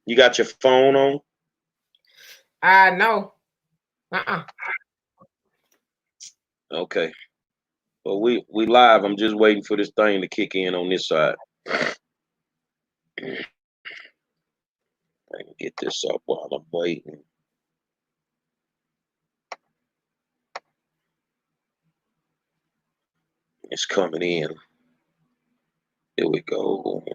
You got your phone on? No. Okay. Well, we live. I'm just waiting for this thing to kick in on this side. I can get this up while I'm waiting. It's coming in. Here we go.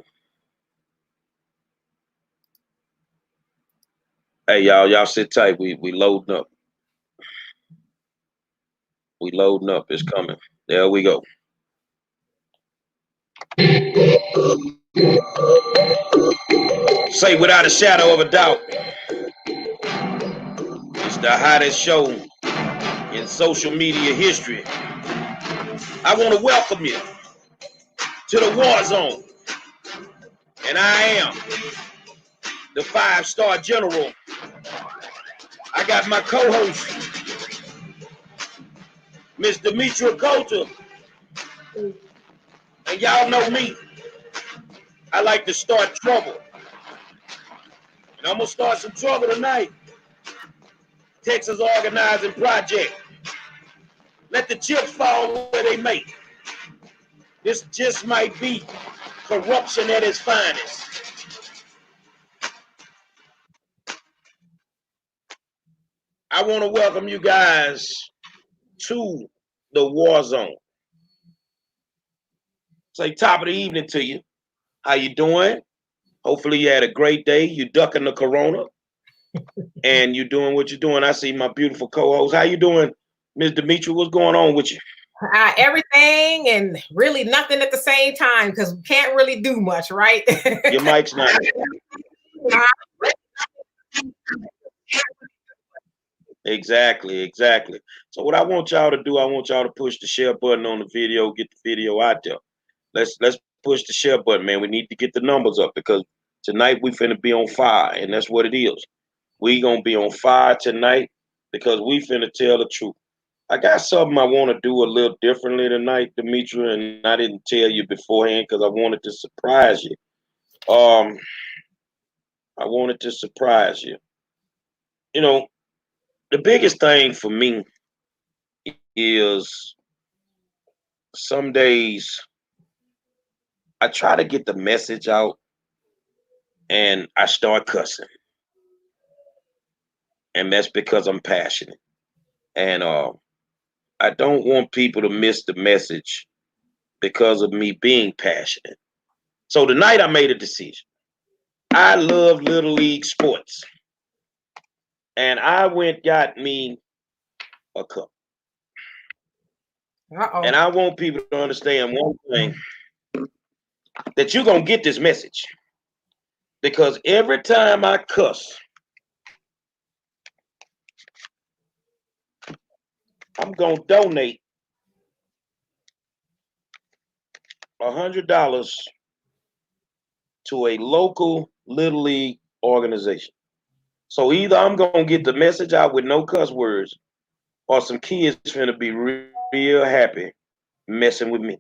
Hey, y'all sit tight. We loading up. We loading up. It's coming. There we go. Say without a shadow of a doubt, it's the hottest show in social media history. I want to welcome you to the war zone. And I am the 5-star general. I got my co-host, Miss Demetria Coulter. And y'all know me. I like to start trouble. And I'm going to start some trouble tonight. Texas Organizing Project. Let the chips fall where they may. This just might be corruption at its finest. I want to welcome you guys to the war zone. Say top of the evening to you. How you doing? Hopefully you had a great day. You ducking the corona. And you doing what you're doing. I see my beautiful co-host. How you doing, Ms. Demetria? What's going on with you? Everything and really nothing at the same time because we can't really do much, right? Your mic's not. Exactly. So what I want y'all to do, I want y'all to push the share button on the video, get the video out there. Let's push the share button, man. We need to get the numbers up because tonight we finna be on fire, and that's what it is. We gonna be on fire tonight because we finna tell the truth. I got something I want to do a little differently tonight, Demetria, and I didn't tell you beforehand because I wanted to surprise you. I wanted to surprise you. You know, the biggest thing for me is some days I try to get the message out and I start cussing. And that's because I'm passionate. And I don't want people to miss the message because of me being passionate. So tonight I made a decision. I love Little League sports. And I got me a cup. And I want people to understand one thing, that you're going to get this message. Because every time I cuss, I'm going to donate $100 to a local Little League organization. So either I'm going to get the message out with no cuss words, or some kids going to be real happy messing with me.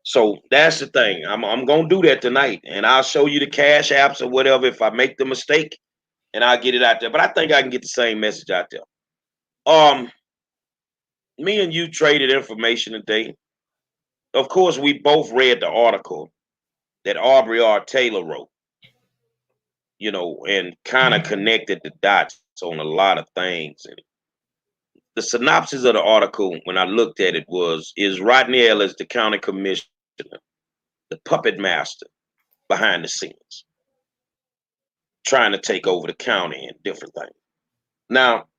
So that's the thing. I'm going to do that tonight, and I'll show you the cash apps or whatever if I make the mistake, and I'll get it out there. But I think I can get the same message out there. Me and you traded information today. Of course, we both read the article that Aubrey R. Taylor wrote, you know, and kind of connected the dots on a lot of things. And the synopsis of the article, when I looked at it, is Rodney Ellis, the county commissioner, the puppet master behind the scenes, trying to take over the county and different things. Now,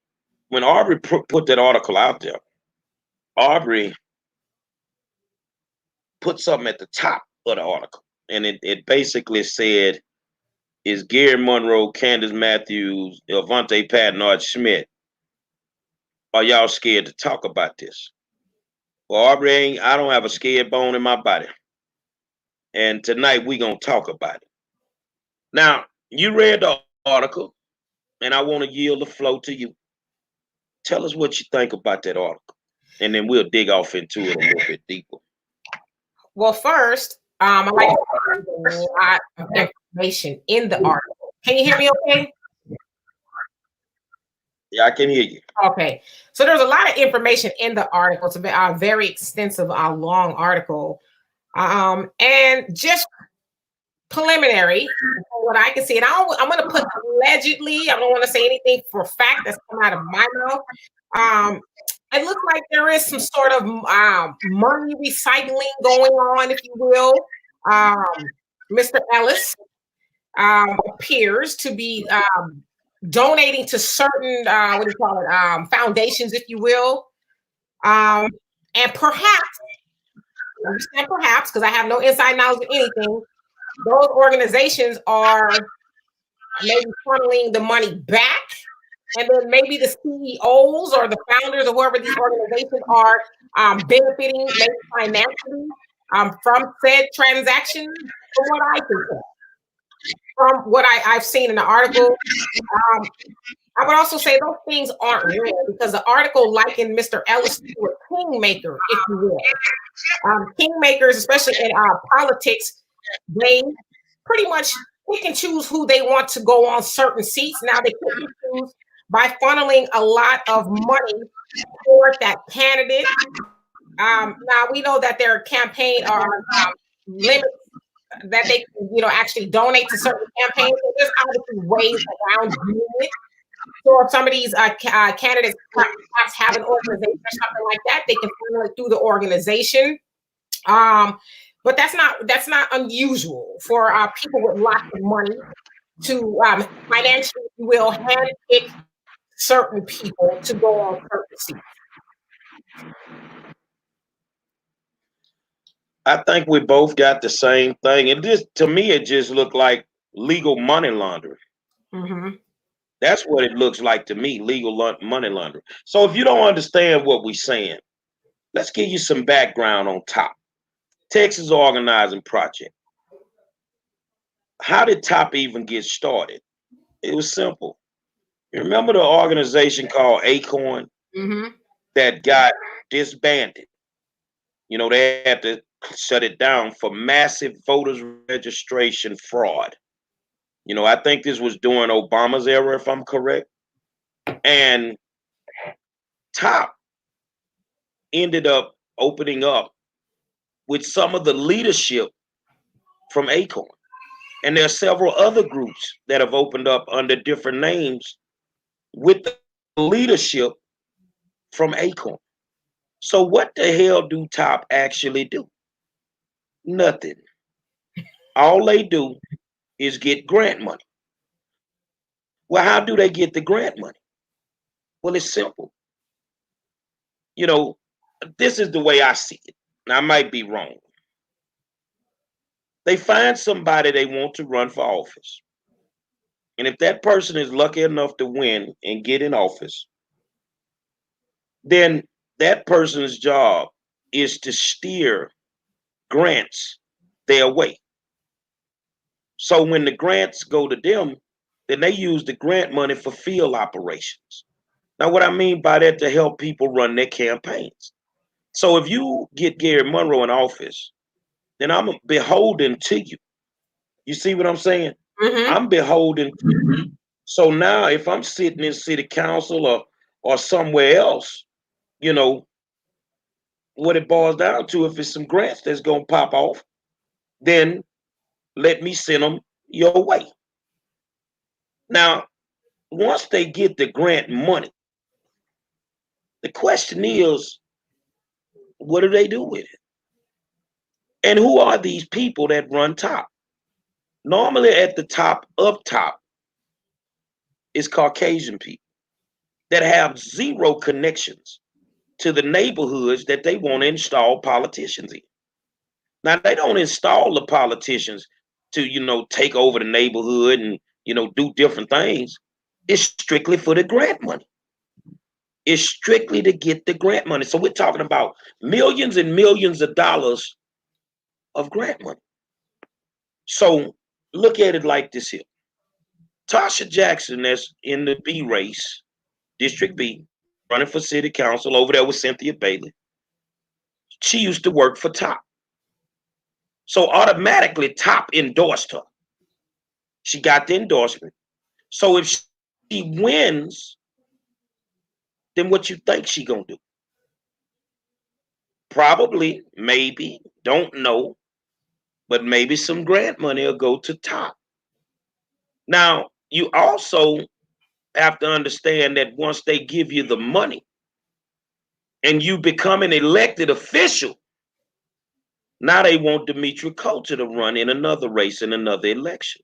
when Aubrey put that article out there, Aubrey put something at the top of the article, and it basically said, is Gary Monroe, Candace Matthews, Avante Patton, Art Schmidt, are y'all scared to talk about this? Well, Aubrey, I don't have a scared bone in my body. And tonight we gonna talk about it. Now, you read the article, and I want to yield the flow to you. Tell us what you think about that article, and then we'll dig off into it a little bit deeper. Well, first, I like a lot of information in the article. Can you hear me okay? Yeah, I can hear you. Okay. So there's a lot of information in the article. It's a very extensive, long article. And just preliminary, from what I can see, and I'm going to put allegedly. I don't want to say anything for a fact that's come out of my mouth. Um, it looks like there is some sort of money recycling going on, if you will. Mr. Ellis appears to be donating to certain what do you call it, foundations, if you will, and perhaps, understand perhaps, because I have no inside knowledge of anything, those organizations are maybe funneling the money back, and then maybe the CEOs or the founders or whoever these organizations are benefiting maybe financially from said transaction. From what I can tell, from what I've seen in the article, I would also say those things aren't real because the article likened Mr. Ellis to a kingmaker, if you will. Kingmakers, especially in politics, they pretty much pick and choose who they want to go on certain seats. Now they pick and choose by funneling a lot of money toward that candidate. Now we know that their campaign are limits that they actually donate to certain campaigns. So there's obviously ways around doing it. So if some of these candidates perhaps have an organization or something like that, they can funnel it through the organization. But that's not unusual for people with lots of money to financially, if you will, handpick certain people to go on certain seats. I think we both got the same thing. It just, to me, it just looked like legal money laundering. Mm-hmm. That's what it looks like to me, legal money laundering. So if you don't understand what we're saying, let's give you some background on top. Texas Organizing Project. How did TOP even get started? It was simple. You remember the organization called Acorn Mm-hmm. that got disbanded? They had to shut it down for massive voters registration fraud. I think this was during Obama's era, if I'm correct. And TOP ended up opening up with some of the leadership from Acorn. And there are several other groups that have opened up under different names with the leadership from Acorn. So what the hell do TOP actually do? Nothing. All they do is get grant money. Well, how do they get the grant money? Well, it's simple. This is the way I see it. Now, I might be wrong. They find somebody they want to run for office. And if that person is lucky enough to win and get in office, then that person's job is to steer grants their way. So when the grants go to them, then they use the grant money for field operations. Now, what I mean by that, to help people run their campaigns. So if you get Gary Monroe in office, then I'm beholden to you. You see what I'm saying? Mm-hmm. I'm beholden to you. So now if I'm sitting in city council or somewhere else, what it boils down to, if it's some grants that's going to pop off, then let me send them your way. Now, once they get the grant money, the question is, what do they do with it? And who are these people that run TOP? Normally at the top of TOP is Caucasian people that have zero connections to the neighborhoods that they want to install politicians in. Now, they don't install the politicians to, take over the neighborhood and, do different things. It's strictly for the grant money. It's strictly to get the grant money. So we're talking about millions and millions of dollars of grant money. So look at it like this here. Tasha Jackson, that's in the B race, District B, running for city council over there with Cynthia Bailey. She used to work for TOP. So automatically TOP endorsed her. She got the endorsement. So if she wins, then what you think she gonna do? Probably, maybe, don't know, but maybe some grant money will go to Top. Now, you also have to understand that once they give you the money and you become an elected official, now they want Demetria Coulter to run in another race in another election.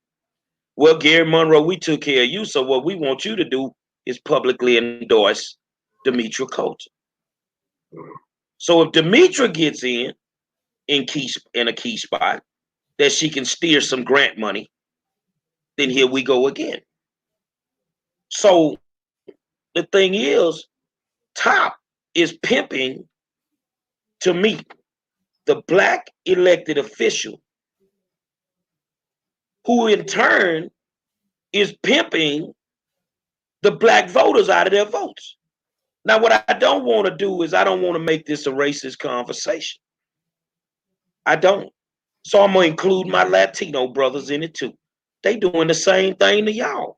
Well, Gary Monroe, we took care of you, so what we want you to do is publicly endorse Demetria Coulter. So if Demetria gets in a key spot that she can steer some grant money, then here we go again. So the thing is, Top is pimping to me the black elected official, who in turn is pimping the black voters out of their votes. Now, what I don't want to do is I don't want to make this a racist conversation. I don't. So I'm gonna include my Latino brothers in it too. They doing the same thing to y'all.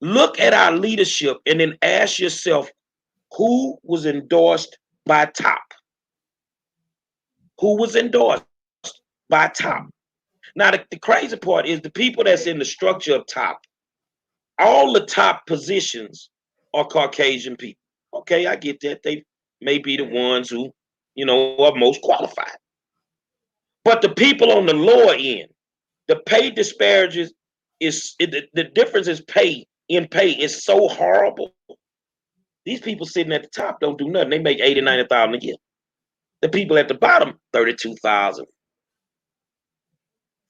Look at our leadership and then ask yourself, who was endorsed by Top? Who was endorsed by Top? Now, the crazy part is the people that's in the structure of Top, all the top positions are Caucasian people. Okay, I get that. They may be the ones who, are most qualified. But the people on the lower end, the pay disparages the difference is pay is so horrible. These people sitting at the top don't do nothing. They make 80, 90,000 a year. The people at the bottom, 32,000,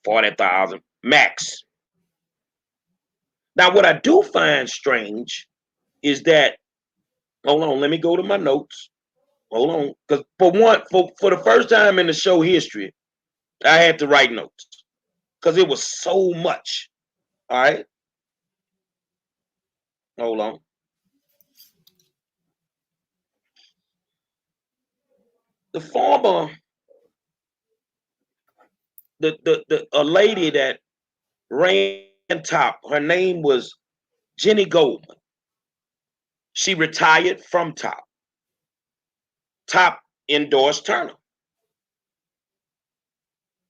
40,000 max. Now, what I do find strange is that, hold on, let me go to my notes. Hold on, because for the first time in the show history, I had to write notes because it was so much. All right, hold on. The former, a lady that ran Top, her name was Jenny Goldman. She retired from Top. Top endorsed Turner.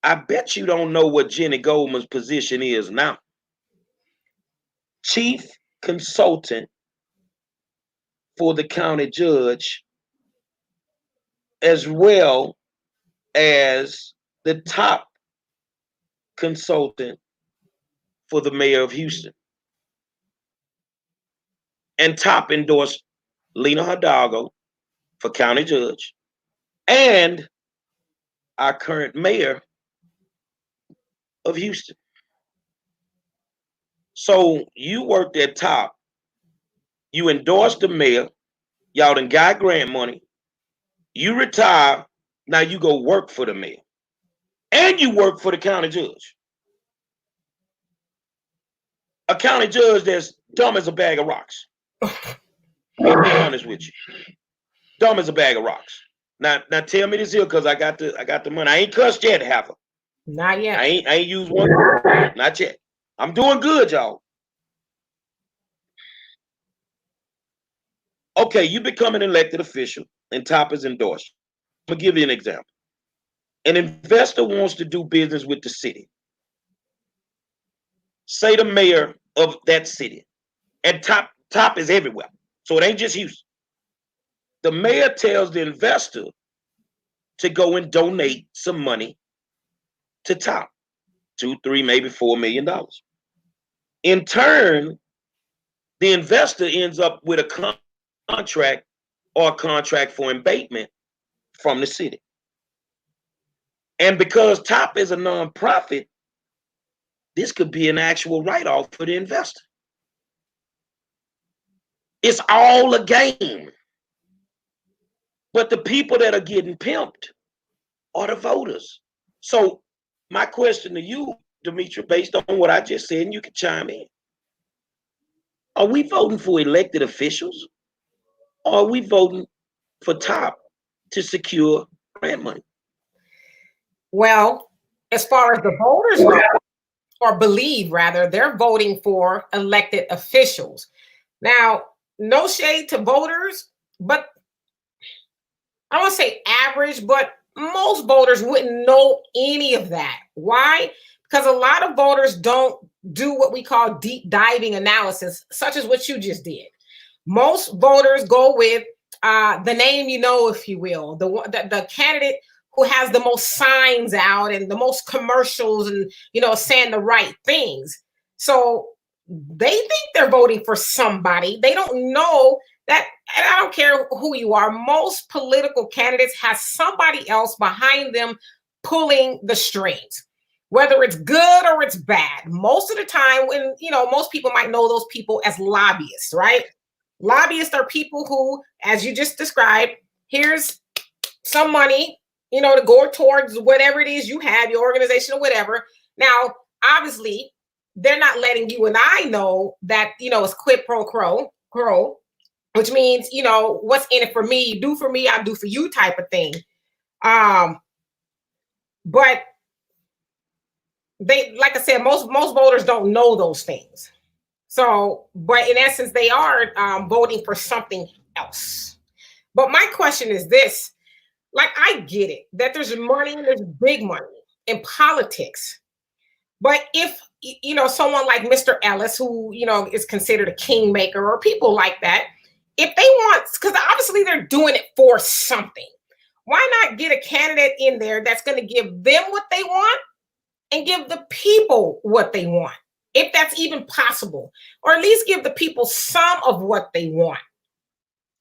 I bet you don't know what Jenny Goldman's position is now. Chief consultant for the county judge, as well as the top consultant for the mayor of Houston. And Top endorsed Lena Hidalgo for county judge and our current mayor of Houston. So you worked at Top, you endorsed the mayor, y'all done got grant money, you retire, now you go work for the mayor. And you work for the county judge. A county judge that's dumb as a bag of rocks. I'll be honest with you. Dumb as a bag of rocks. Now tell me this here, because I got the money. I ain't cussed yet, have I? Not yet. I ain't used one. Not yet. I'm doing good, y'all. Okay, you become an elected official and Top is endorsed. I'm gonna give you an example. An investor wants to do business with the city. Say the mayor of that city. And Top is everywhere. So it ain't just Houston. The mayor tells the investor to go and donate some money to Top. $2, $3, maybe $4 million. In turn, the investor ends up with a contract or a contract for abatement from the city. And because Top is a nonprofit, this could be an actual write-off for the investor. It's all a game. But the people that are getting pimped are the voters. So my question to you, Demetria, based on what I just said, and you can chime in. Are we voting for elected officials? Or are we voting for Top to secure grant money? Well, as far as the voters go, or believe rather, they're voting for elected officials. Now, no shade to voters, but I don't want to say average, but most voters wouldn't know any of that. Why? Because a lot of voters don't do what we call deep diving analysis, such as what you just did. Most voters go with the name, if you will, the candidate who has the most signs out and the most commercials and saying the right things. So they think they're voting for somebody. They don't know that, and I don't care who you are. Most political candidates have somebody else behind them pulling the strings, whether it's good or it's bad. Most of the time, when most people might know those people as lobbyists, right? Lobbyists are people who, as you just described, here's some money, to go towards whatever it is you have, your organization or whatever. Now, obviously, they're not letting you and I know that, it's quid pro quo, which means, what's in it for me, you do for me, I do for you type of thing. But they, like I said, most voters don't know those things. So, but in essence, they are voting for something else. But my question is this, like, I get it that there's money, there's big money in politics. But if, someone like Mr. Ellis, who, is considered a kingmaker, or people like that, if they want, because obviously they're doing it for something, why not get a candidate in there that's going to give them what they want and give the people what they want, if that's even possible, or at least give the people some of what they want?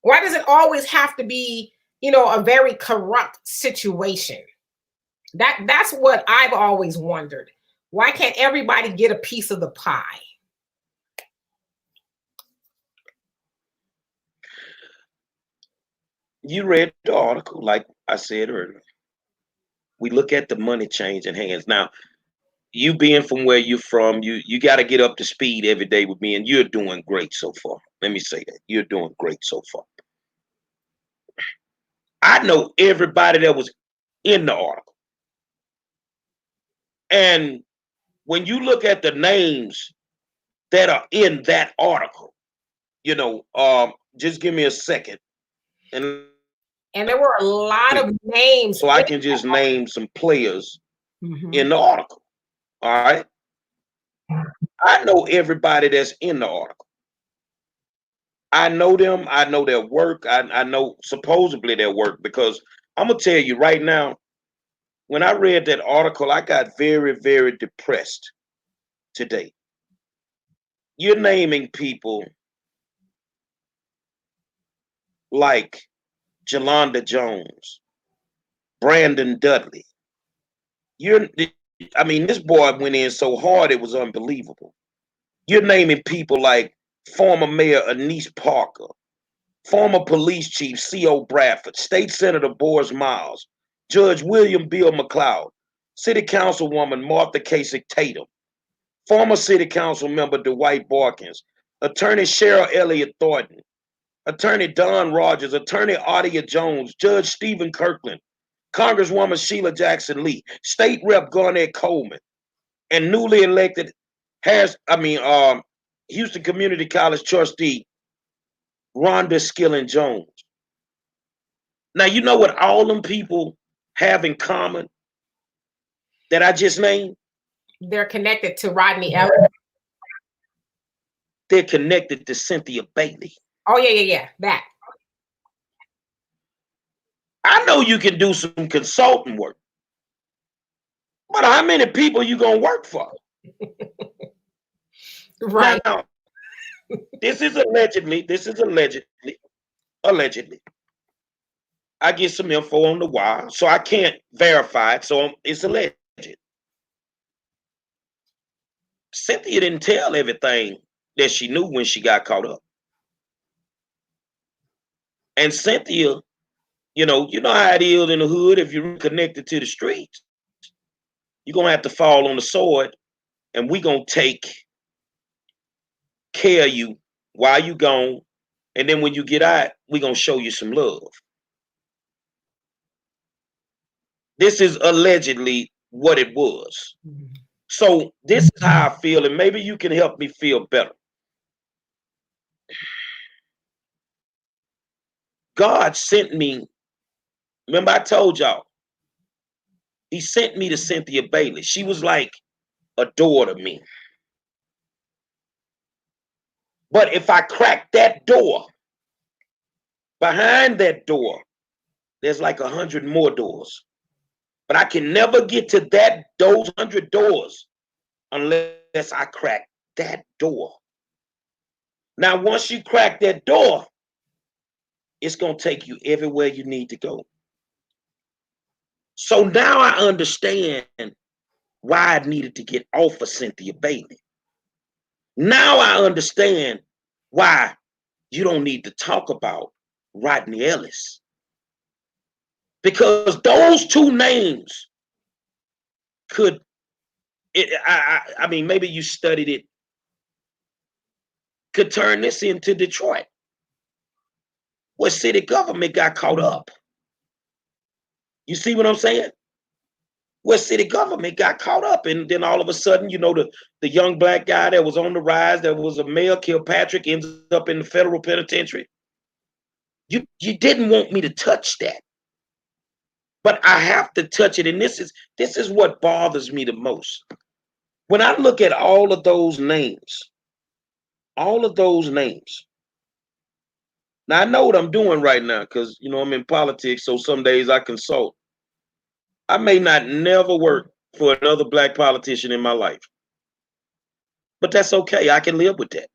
Why does it always have to be, a very corrupt situation? That's what I've always wondered. Why can't everybody get a piece of the pie? You read the article, like I said earlier. We look at the money changing hands. Now, you being from where you're from, you got to get up to speed every day with me, and you're doing great so far. Let me say that. You're doing great so far. I know everybody that was in the article. And when you look at the names that are in that article, just give me a second. And there were a lot of names. So I can just name some players in the article. All right. I know everybody that's in the article. I know them. I know their work. I know supposedly their work, because I'm going to tell you right now, when I read that article, I got very, very depressed today. You're naming people like Jolanda Jones, Brandon Dudley. This boy went in so hard it was unbelievable. You're naming people like former Mayor Anise Parker, former police chief C.O. Bradford, State Senator Boris Miles, Judge William Bill McLeod, City Councilwoman Martha Kasich Tatum, former City Council member Dwight Barkins, Attorney Cheryl Elliott Thornton, Attorney Don Rogers, Attorney Adia Jones, Judge Stephen Kirkland, Congresswoman Sheila Jackson Lee, State Rep Garnett Coleman, and newly elected Houston Community College trustee Rhonda Skilling Jones. Now, you know what all them people have in common that I just named? They're connected to Rodney Ellis. They're connected to Cynthia Bailey. Oh, yeah. That. I know you can do some consulting work, but how many people you gonna work for? Right. Now, this is allegedly. I get some info on the wire, so I can't verify it, so it's alleged. Cynthia didn't tell everything that she knew when she got caught up. And Cynthia, you know how it is in the hood. If you're connected to the streets, you're gonna have to fall on the sword, and we're gonna take care of you while you gone. And then when you get out, we're gonna show you some love. This is allegedly what it was. So this is how I feel, and maybe you can help me feel better. God sent me. Remember, I told y'all, he sent me to Cynthia Bailey. She was like a door to me. But if I crack that door, behind that door, there's like 100 more doors. But I can never get to those 100 doors unless I crack that door. Now, once you crack that door, it's going to take you everywhere you need to go. So now I understand why I needed to get off of Cynthia Bailey. Now I understand why you don't need to talk about Rodney Ellis. Because those two names could, I mean, maybe you studied it, could turn this into Detroit, where city government got caught up. You see what I'm saying? Where city government got caught up, and then all of a sudden, you know, the young black guy that was on the rise, that was a male, Kilpatrick, ends up in the federal penitentiary. You didn't want me to touch that, but I have to touch it, and this is what bothers me the most. When I look at all of those names, now I know what I'm doing right now because, you know, I'm in politics, so some days I consult. I may not never work for another black politician in my life, but that's okay. I can live with that.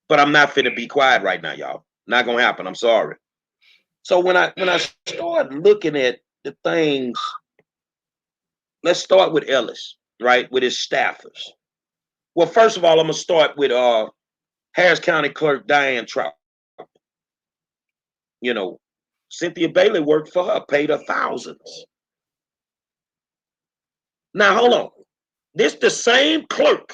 But I'm not finna be quiet right now, y'all. Not gonna happen. I'm sorry. So when I start looking at the things, let's start with Ellis, right? With his staffers. Well, first of all, I'm gonna start with Harris County Clerk Diane Trout. You know, Cynthia Bailey worked for her, paid her thousands. Now hold on. This the same clerk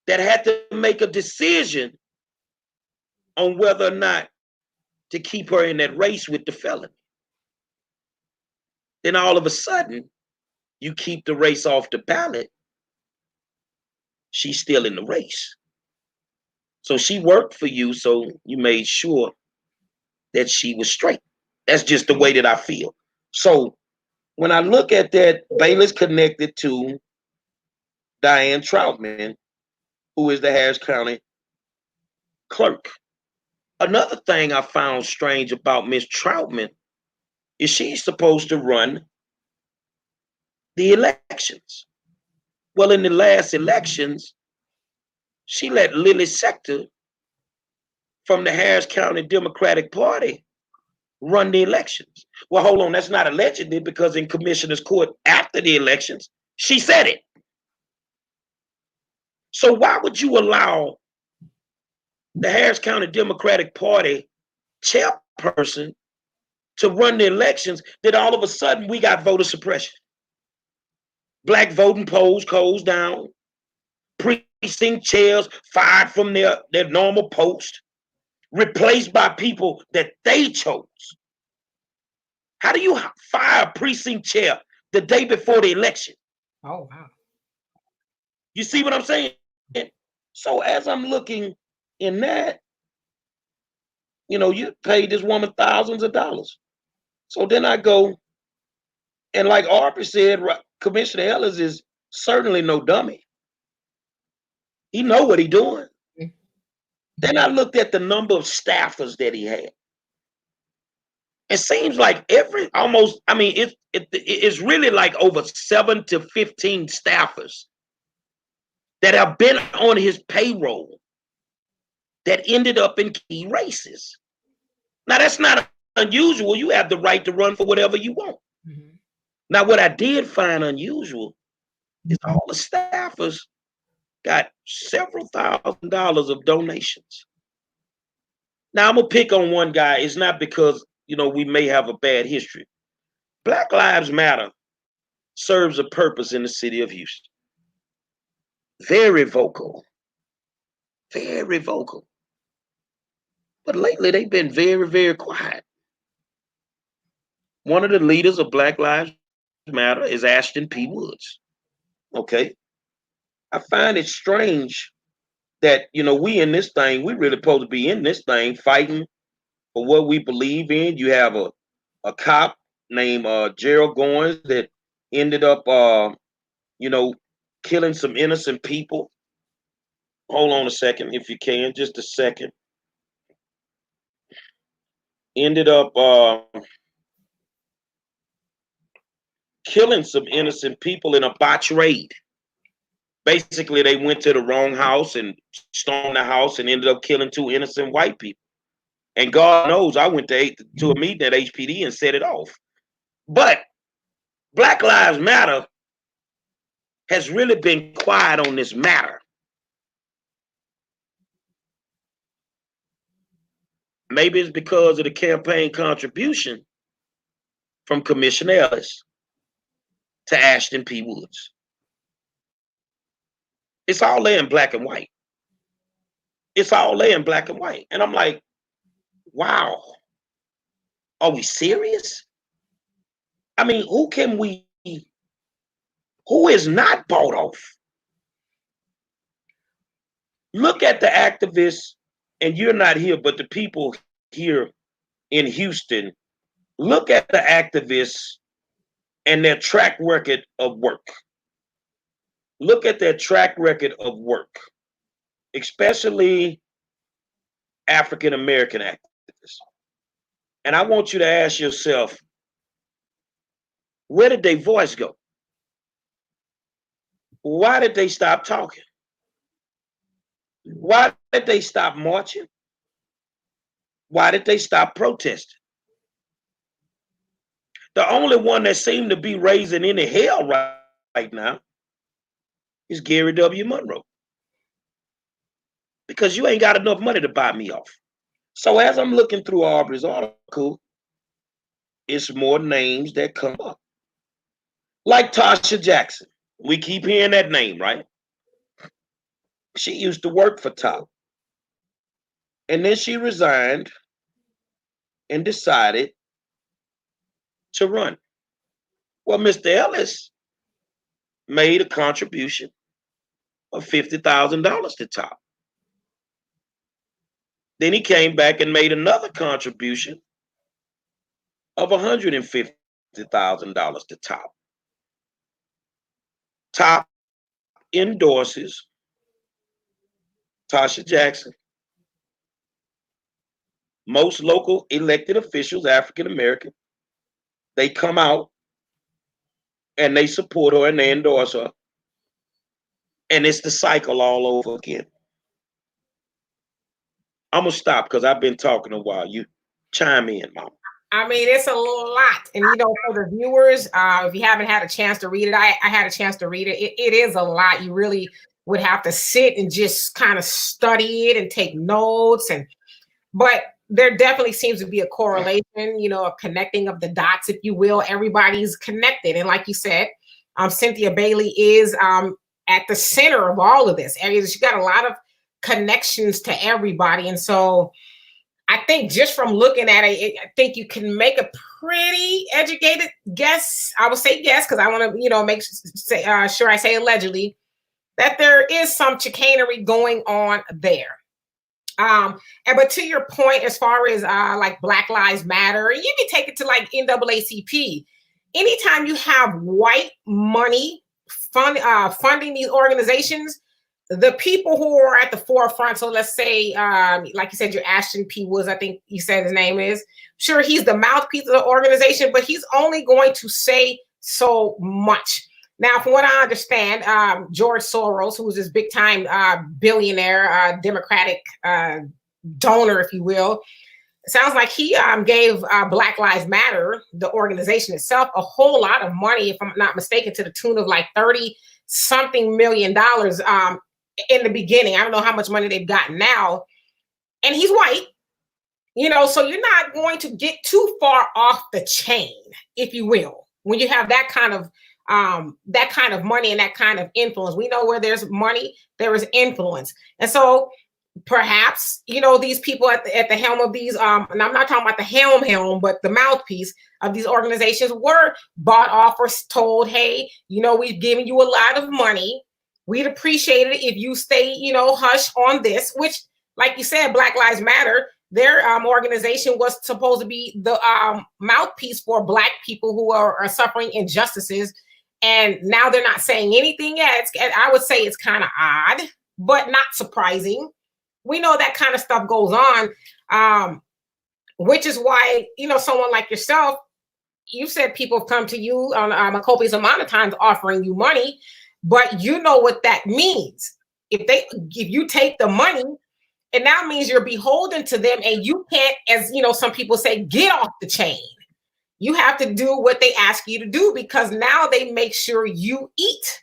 that had to make a decision on whether or not to keep her in that race with the felony. Then all of a sudden, you keep the race off the ballot. She's still in the race. So she worked for you, so you made sure that she was straight. That's just the way that I feel. So when I look at that, Bailey's connected to Diane Troutman, who is the Harris County clerk. Another thing I found strange about Miss Troutman is she's supposed to run the elections. Well, in the last elections, she let Lily Sector from the Harris County Democratic Party run the elections. Well, hold on, that's not allegedly, because in Commissioner's Court after the elections, she said it. So why would you allow the Harris County Democratic Party chairperson to run the elections, that all of a sudden we got voter suppression? Black voting polls closed down, precinct chairs fired from their normal post, replaced by people that they chose. How do you fire a precinct chair the day before the election? Oh, wow. You see what I'm saying? So as I'm looking in that, you know, you paid this woman thousands of dollars. So then I go, and like Arthur said, Commissioner Ellis is certainly no dummy. He know what he doing. Mm-hmm. Then I looked at the number of staffers that he had. It seems like it's really like over 7 to 15 staffers that have been on his payroll that ended up in key races. Now, that's not unusual. You have the right to run for whatever you want. Mm-hmm. Now, what I did find unusual is all the staffers got several $1,000s of donations. Now, I'm going to pick on one guy. It's not because, you know, we may have a bad history. Black Lives Matter serves a purpose in the city of Houston. Very vocal. Very vocal. But lately, they've been very, very quiet. One of the leaders of Black Lives Matter is Ashton P. Woods. Okay. I find it strange that, we in this thing, we really supposed to be in this thing fighting for what we believe in. You have a cop named Gerald Goins that ended up you know, killing some innocent people. Hold on a second, if you can, just a second. Ended up killing some innocent people in a botch raid. Basically, they went to the wrong house and stormed the house and ended up killing two innocent white people. And God knows I went to a meeting at HPD and set it off. But Black Lives Matter has really been quiet on this matter. Maybe it's because of the campaign contribution from Commissioner Ellis to Ashton P. Woods. It's all there in black and white. It's all there in black and white. And I'm like, wow, are we serious? I mean, who is not bought off? Look at the activists, and you're not here, but the people here in Houston, look at the activists and their track record of work. Look at their track record of work, especially African American activists. And I want you to ask yourself, where did their voice go? Why did they stop talking? Why did they stop marching? Why did they stop protesting? The only one that seemed to be raising any hell right now is Gary W. Monroe. Because you ain't got enough money to buy me off. So as I'm looking through Aubrey's article, it's more names that come up. Like Tasha Jackson. We keep hearing that name, right? She used to work for Top. And then she resigned and decided to run. Well, Mr. Ellis made a contribution of $50,000 to Top. Then he came back and made another contribution of $150,000 to Top. Top endorses Tasha Jackson. Most local elected officials, African American, they come out and they support her and they endorse her. And it's the cycle all over again. I'm going to stop because I've been talking a while. You chime in, Mom. I mean, it's a lot. And, for the viewers, if you haven't had a chance to read it, I had a chance to read it. It is a lot. You really would have to sit and just kind of study it and take notes. But there definitely seems to be a correlation, a connecting of the dots, if you will. Everybody's connected. And like you said, Cynthia Bailey is at the center of all of this. She got a lot of connections to everybody. And so I think just from looking at it, I think you can make a pretty educated guess. I would say guess, because I want to, make sure I say allegedly, that there is some chicanery going on there. But to your point, as far as like Black Lives Matter, you can take it to like NAACP. Anytime you have white money funding these organizations, the people who are at the forefront, so let's say, like you said, your Ashton P. Woods, I think you said his name is. Sure, he's the mouthpiece of the organization, but he's only going to say so much. Now, from what I understand, George Soros, who was this big-time billionaire, Democratic donor, if you will, it sounds like he gave Black Lives Matter, the organization itself, a whole lot of money, if I'm not mistaken, to the tune of like $30-something million in the beginning. I don't know how much money they've gotten now. And he's white, so you're not going to get too far off the chain, if you will, when you have that kind of money and that kind of influence. We know where there's money, there is influence. And so perhaps, these people at the helm of these, and I'm not talking about the helm, but the mouthpiece of these organizations were bought off or told, hey, we've given you a lot of money. We'd appreciate it if you stay, hush on this, which, like you said, Black Lives Matter, their organization was supposed to be the mouthpiece for Black people who are suffering injustices. And now they're not saying anything yet. I would say it's kind of odd, but not surprising. We know that kind of stuff goes on, which is why, someone like yourself, you said people have come to you on a copious amount of times offering you money, but you know what that means. If you take the money, it now means you're beholden to them, and you can't, as some people say, get off the chain. You have to do what they ask you to do, because now they make sure you eat.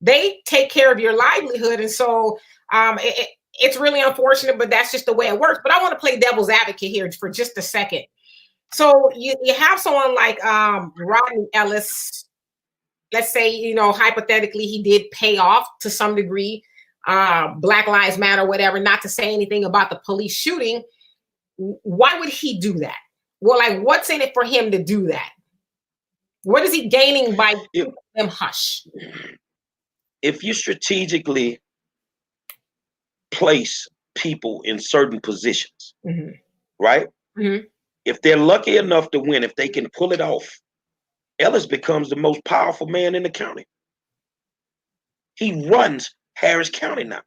They take care of your livelihood. And so it's really unfortunate, but that's just the way it works. But I want to play devil's advocate here for just a second. So you have someone like Rodney Ellis. Let's say, hypothetically, he did pay off to some degree, Black Lives Matter, whatever, not to say anything about the police shooting. Why would he do that? Well, like, what's in it for him to do that? What is he gaining by them hush? If you strategically place people in certain positions, right? Mm-hmm. If they're lucky enough to win, if they can pull it off, Ellis becomes the most powerful man in the county. He runs Harris County now.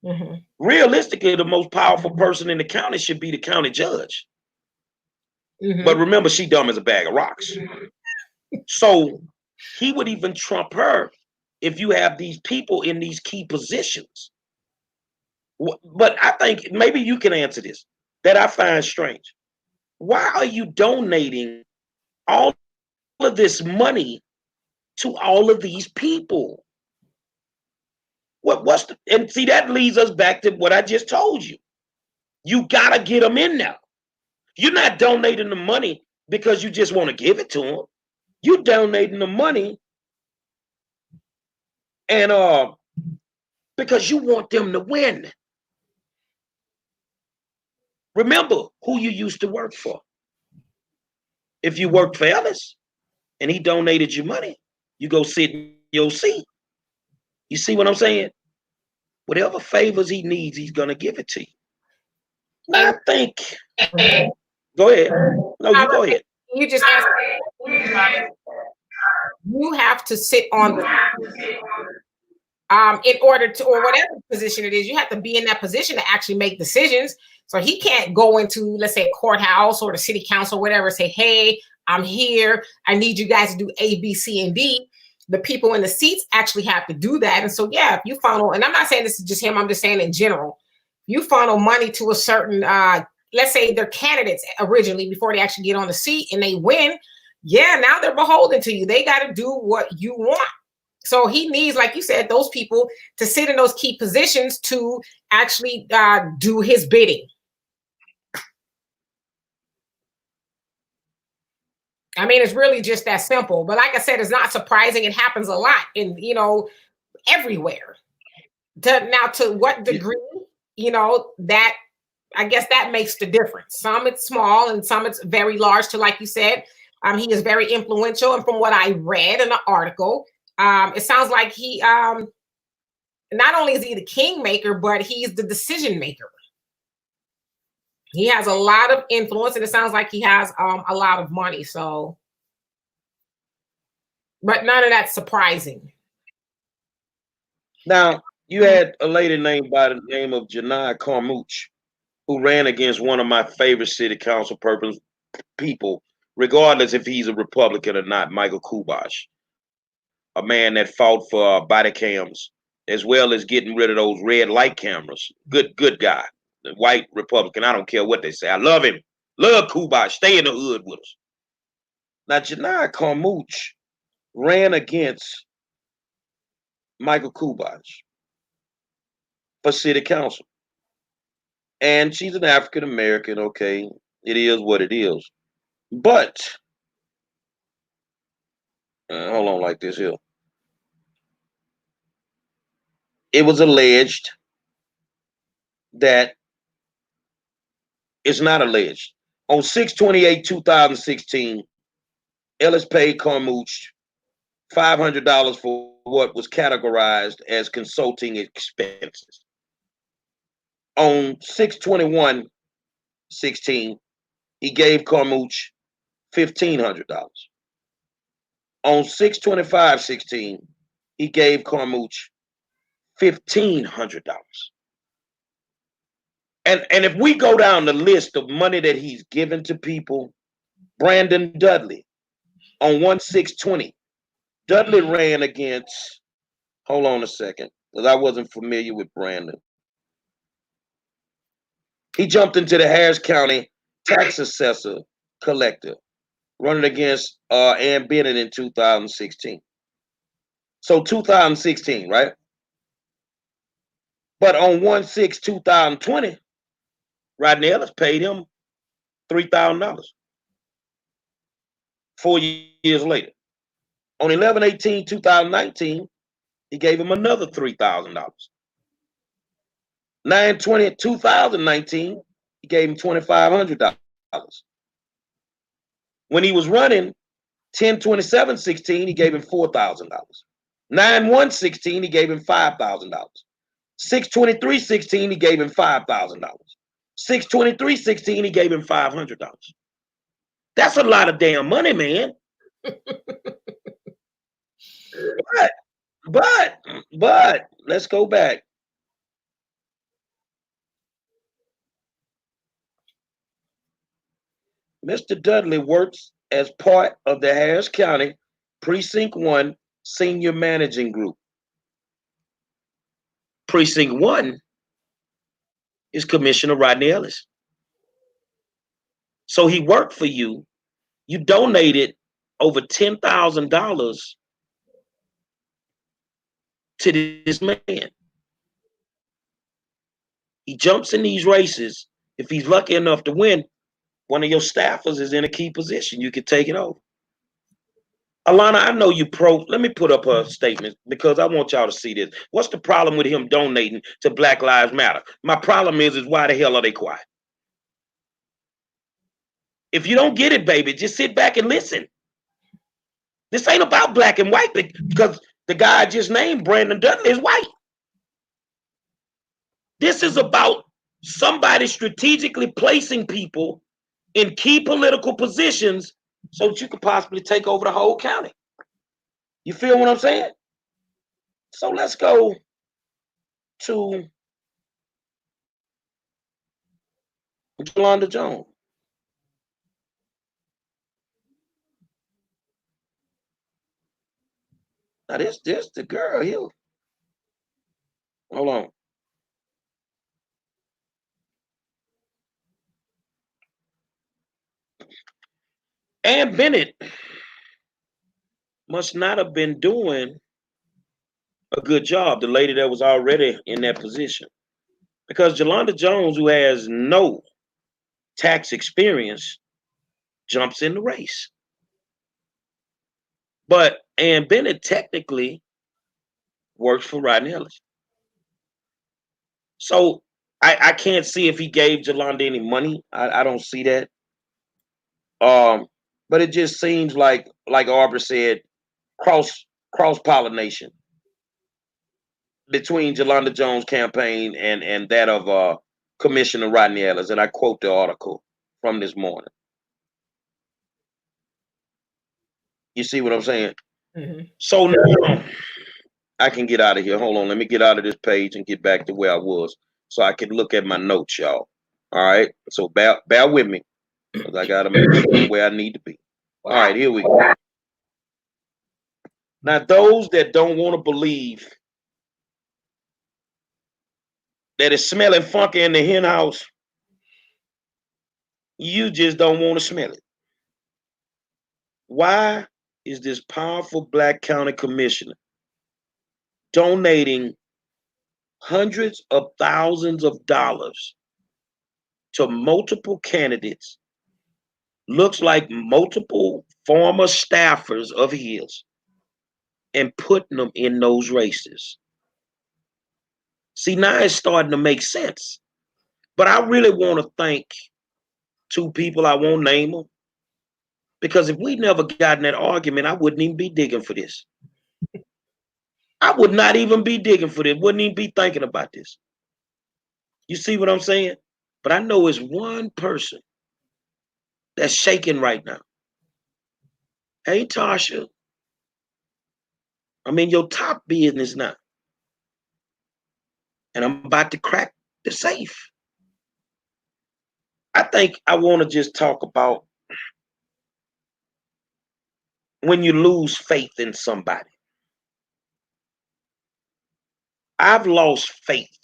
Mm-hmm. Realistically, the most powerful person in the county should be the county judge. Mm-hmm. But remember, she dumb as a bag of rocks. Mm-hmm. So he would even trump her if you have these people in these key positions. But I think maybe you can answer this, that I find strange. Why are you donating all of this money to all of these people? And see, that leads us back to what I just told you. You got to get them in there. You're not donating the money because you just want to give it to them. You're donating the money and because you want them to win. Remember who you used to work for. If you worked for Ellis and he donated you money, you go sit in your seat. You see what I'm saying? Whatever favors he needs, he's going to give it to you. I think. Go ahead. No, you go ahead. You just asked. You have to sit on the in order to, or whatever position it is, you have to be in that position to actually make decisions. So he can't go into, let's say, a courthouse or the city council, whatever, say, hey, I'm here. I need you guys to do A, B, C, and D. The people in the seats actually have to do that. And so, yeah, if you funnel, and I'm not saying this is just him, I'm just saying in general, you funnel money to a certain, let's say they're candidates originally before they actually get on the seat and they win. Yeah, now they're beholden to you. They got to do what you want. So he needs, like you said, those people to sit in those key positions to actually do his bidding. I mean, it's really just that simple. But like I said, it's not surprising. It happens a lot in, everywhere. To what degree, that, I guess that makes the difference. Some it's small and some it's very large. To, like you said, he is very influential. And from what I read in the article, it sounds like he, not only is he the kingmaker, but he's the decision maker. He has a lot of influence, and it sounds like he has a lot of money. So, but none of that's surprising. Now, you had a lady named by the name of Janai Carmouche, who ran against one of my favorite city council people, regardless if he's a Republican or not, Michael Kubash, a man that fought for body cams, as well as getting rid of those red light cameras. Good guy. The white Republican. I don't care what they say. I love him. Love Kubash. Stay in the hood with us. Now, Janai Carmouche ran against Michael Kubash for city council. And she's an African American. Okay. It is what it is. But, hold on like this here. It was alleged that is not alleged. On 6/28/2016, Ellis paid Carmouche $500 for what was categorized as consulting expenses. On 6/21/16, he gave Carmouche $1,500. On 6/25/16, he gave Carmouche $1,500. And if we go down the list of money that he's given to people, Brandon Dudley on 1/6/20, Dudley ran against, hold on a second, because I wasn't familiar with Brandon. He jumped into the Harris County tax assessor collector, running against Ann Bennett in 2016. So 2016, right? But on 1/6/2020, Rodney Ellis paid him $3,000 4 years later. On 11/18/2019, he gave him another $3,000. 9/20/2019, he gave him $2,500. When he was running 10/27/16, he gave him $4,000. 9/1/16, he gave him $5,000. 6/23/16, he gave him $5,000. 6/23/16, he gave him $500. That's a lot of damn money, man. But let's go back. Mr. Dudley works as part of the Harris County Precinct 1 Senior Managing Group. Precinct 1 is Commissioner Rodney Ellis. So he worked for you. You donated over $10,000 to this man. He jumps in these races. If he's lucky enough to win, one of your staffers is in a key position. You can take it over. Alana, I know you pro. Let me put up her statement because I want y'all to see this. What's the problem with him donating to Black Lives Matter? My problem is why the hell are they quiet? If you don't get it, baby, just sit back and listen. This ain't about black and white because the guy I just named, Brandon Dudley, is white. This is about somebody strategically placing people in key political positions so that you could possibly take over the whole county. You feel what I'm saying? So let's go to Jolanda Jones. Now this the girl here. Hold on. Ann Bennett must not have been doing a good job, the lady that was already in that position. Because Jolanda Jones, who has no tax experience, jumps in the race. But Ann Bennett technically works for Rodney Ellis. So I can't see if he gave Jolanda any money. I don't see that. But it just seems like Arbor said, cross pollination between Jolanda Jones' campaign and that of Commissioner Rodney Ellis. And I quote the article from this morning. You see what I'm saying? Mm-hmm. So now I can get out of here. Hold on, let me get out of this page and get back to where I was so I can look at my notes, y'all. All right. So bear with me because I gotta make sure I'm where I need to be. All right, here we go. Now, those that don't want to believe that it's smelling funky in the hen house, you just don't want to smell it. Why is this powerful black county commissioner donating hundreds of thousands of dollars to multiple candidates, looks like multiple former staffers of his, and putting them in those races? See, now it's starting to make sense. But I really want to thank two people. I won't name them, because if we never got in that argument, I wouldn't even be digging for this. I would not even be digging for this. Wouldn't even be thinking about this. You see what I'm saying? But I know it's one person that's shaking right now. Hey, Tasha, I'm in your top business now. And I'm about to crack the safe. I think I want to just talk about when you lose faith in somebody. I've lost faith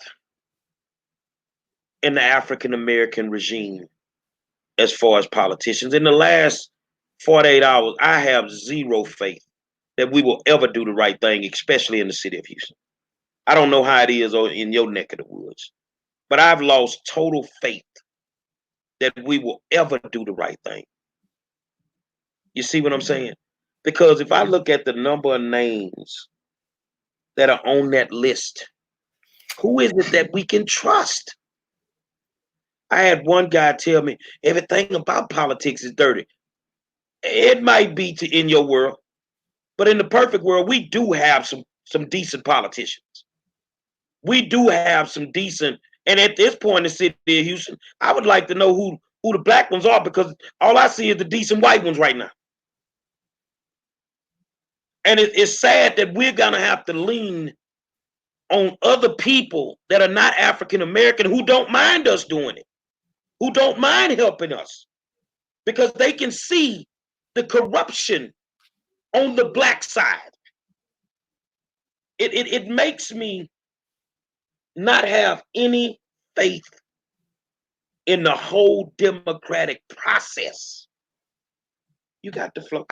in the African American regime as far as politicians. In the last 48 hours, I have zero faith that we will ever do the right thing, especially in the city of Houston. I don't know how it is in your neck of the woods, but I've lost total faith that we will ever do the right thing. You see what I'm saying? Because if I look at the number of names that are on that list, who is it that we can trust? I had one guy tell me everything about politics is dirty. It might be in your world, but in the perfect world, we do have some decent politicians. We do have some decent, and at this point in the city of Houston, I would like to know who the black ones are, because all I see is the decent white ones right now. And it's sad that we're gonna have to lean on other people that are not African American, who don't mind us doing it, who don't mind helping us, because they can see the corruption on the black side. It makes me not have any faith in the whole democratic process. You got the flow.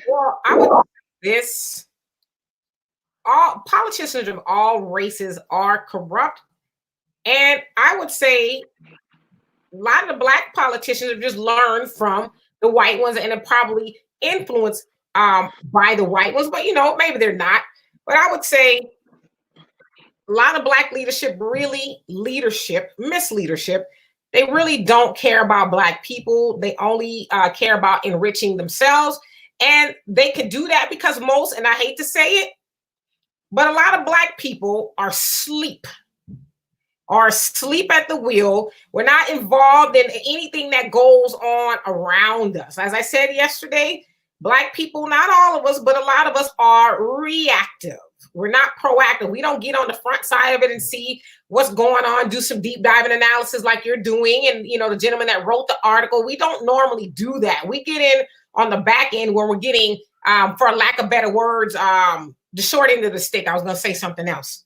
Well, I would say this. All politicians of all races are corrupt. And I would say a lot of the black politicians have just learned from the white ones and are probably influenced by the white ones, but maybe they're not. But I would say a lot of black leadership, misleadership. They really don't care about black people. They only care about enriching themselves. And they can do that because most, and I hate to say it, but a lot of black people are asleep at the wheel. We're not involved in anything that goes on around us. As I said yesterday, black people, not all of us, but a lot of us are reactive. We're not proactive. We don't get on the front side of it and see what's going on, do some deep diving analysis like you're doing. And, the gentleman that wrote the article, we don't normally do that. We get in on the back end where we're getting, for lack of better words, the short end of the stick. I was going to say something else.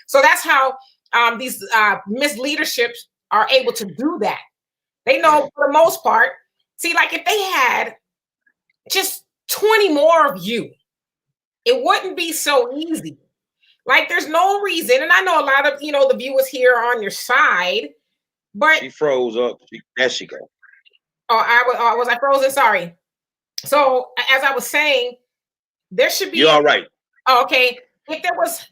So that's how these misleaderships are able to do that. They know for the most part. See, like if they had just 20 more of you, it wouldn't be so easy. Like there's no reason, and I know a lot of the viewers here are on your side, but she froze up. There she go. Oh, was I frozen? Sorry. So as I was saying, there should be. You're all right. Okay, if there was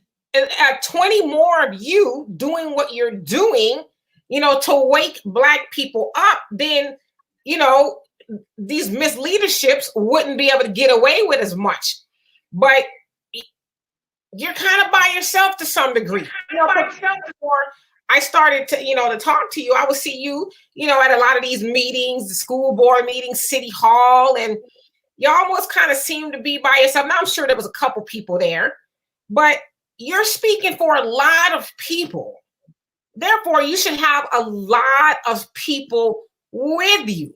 20 more of you doing what you're doing, to wake black people up, then these misleaderships wouldn't be able to get away with as much. But you're kind of by yourself to some degree. Before I started to, to talk to you, I would see you, at a lot of these meetings, the school board meetings, city hall, and you almost kind of seem to be by yourself. Now, I'm sure there was a couple people there, but you're speaking for a lot of people. Therefore, you should have a lot of people with you.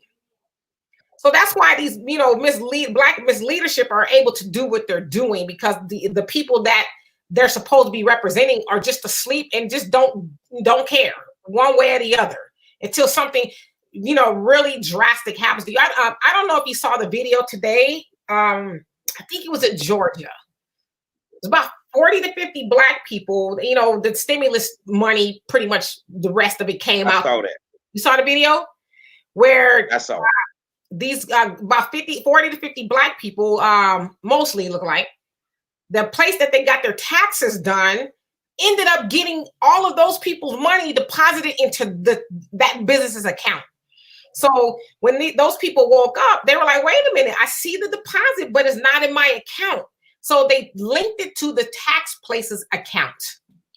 So that's why these, black misleadership are able to do what they're doing, because the people that they're supposed to be representing are just asleep and just don't care one way or the other until something, really drastic happens to you. I don't know if you saw the video today. I think it was in Georgia. It's about 40 to 50 black people. The stimulus money, pretty much the rest of it came out. I saw that. You saw the video where I saw these about 40 to 50 black people, mostly look like, the place that they got their taxes done, ended up getting all of those people's money deposited into that business's account. So when those people woke up, they were like, wait a minute, I see the deposit, but it's not in my account. So they linked it to the tax place's account,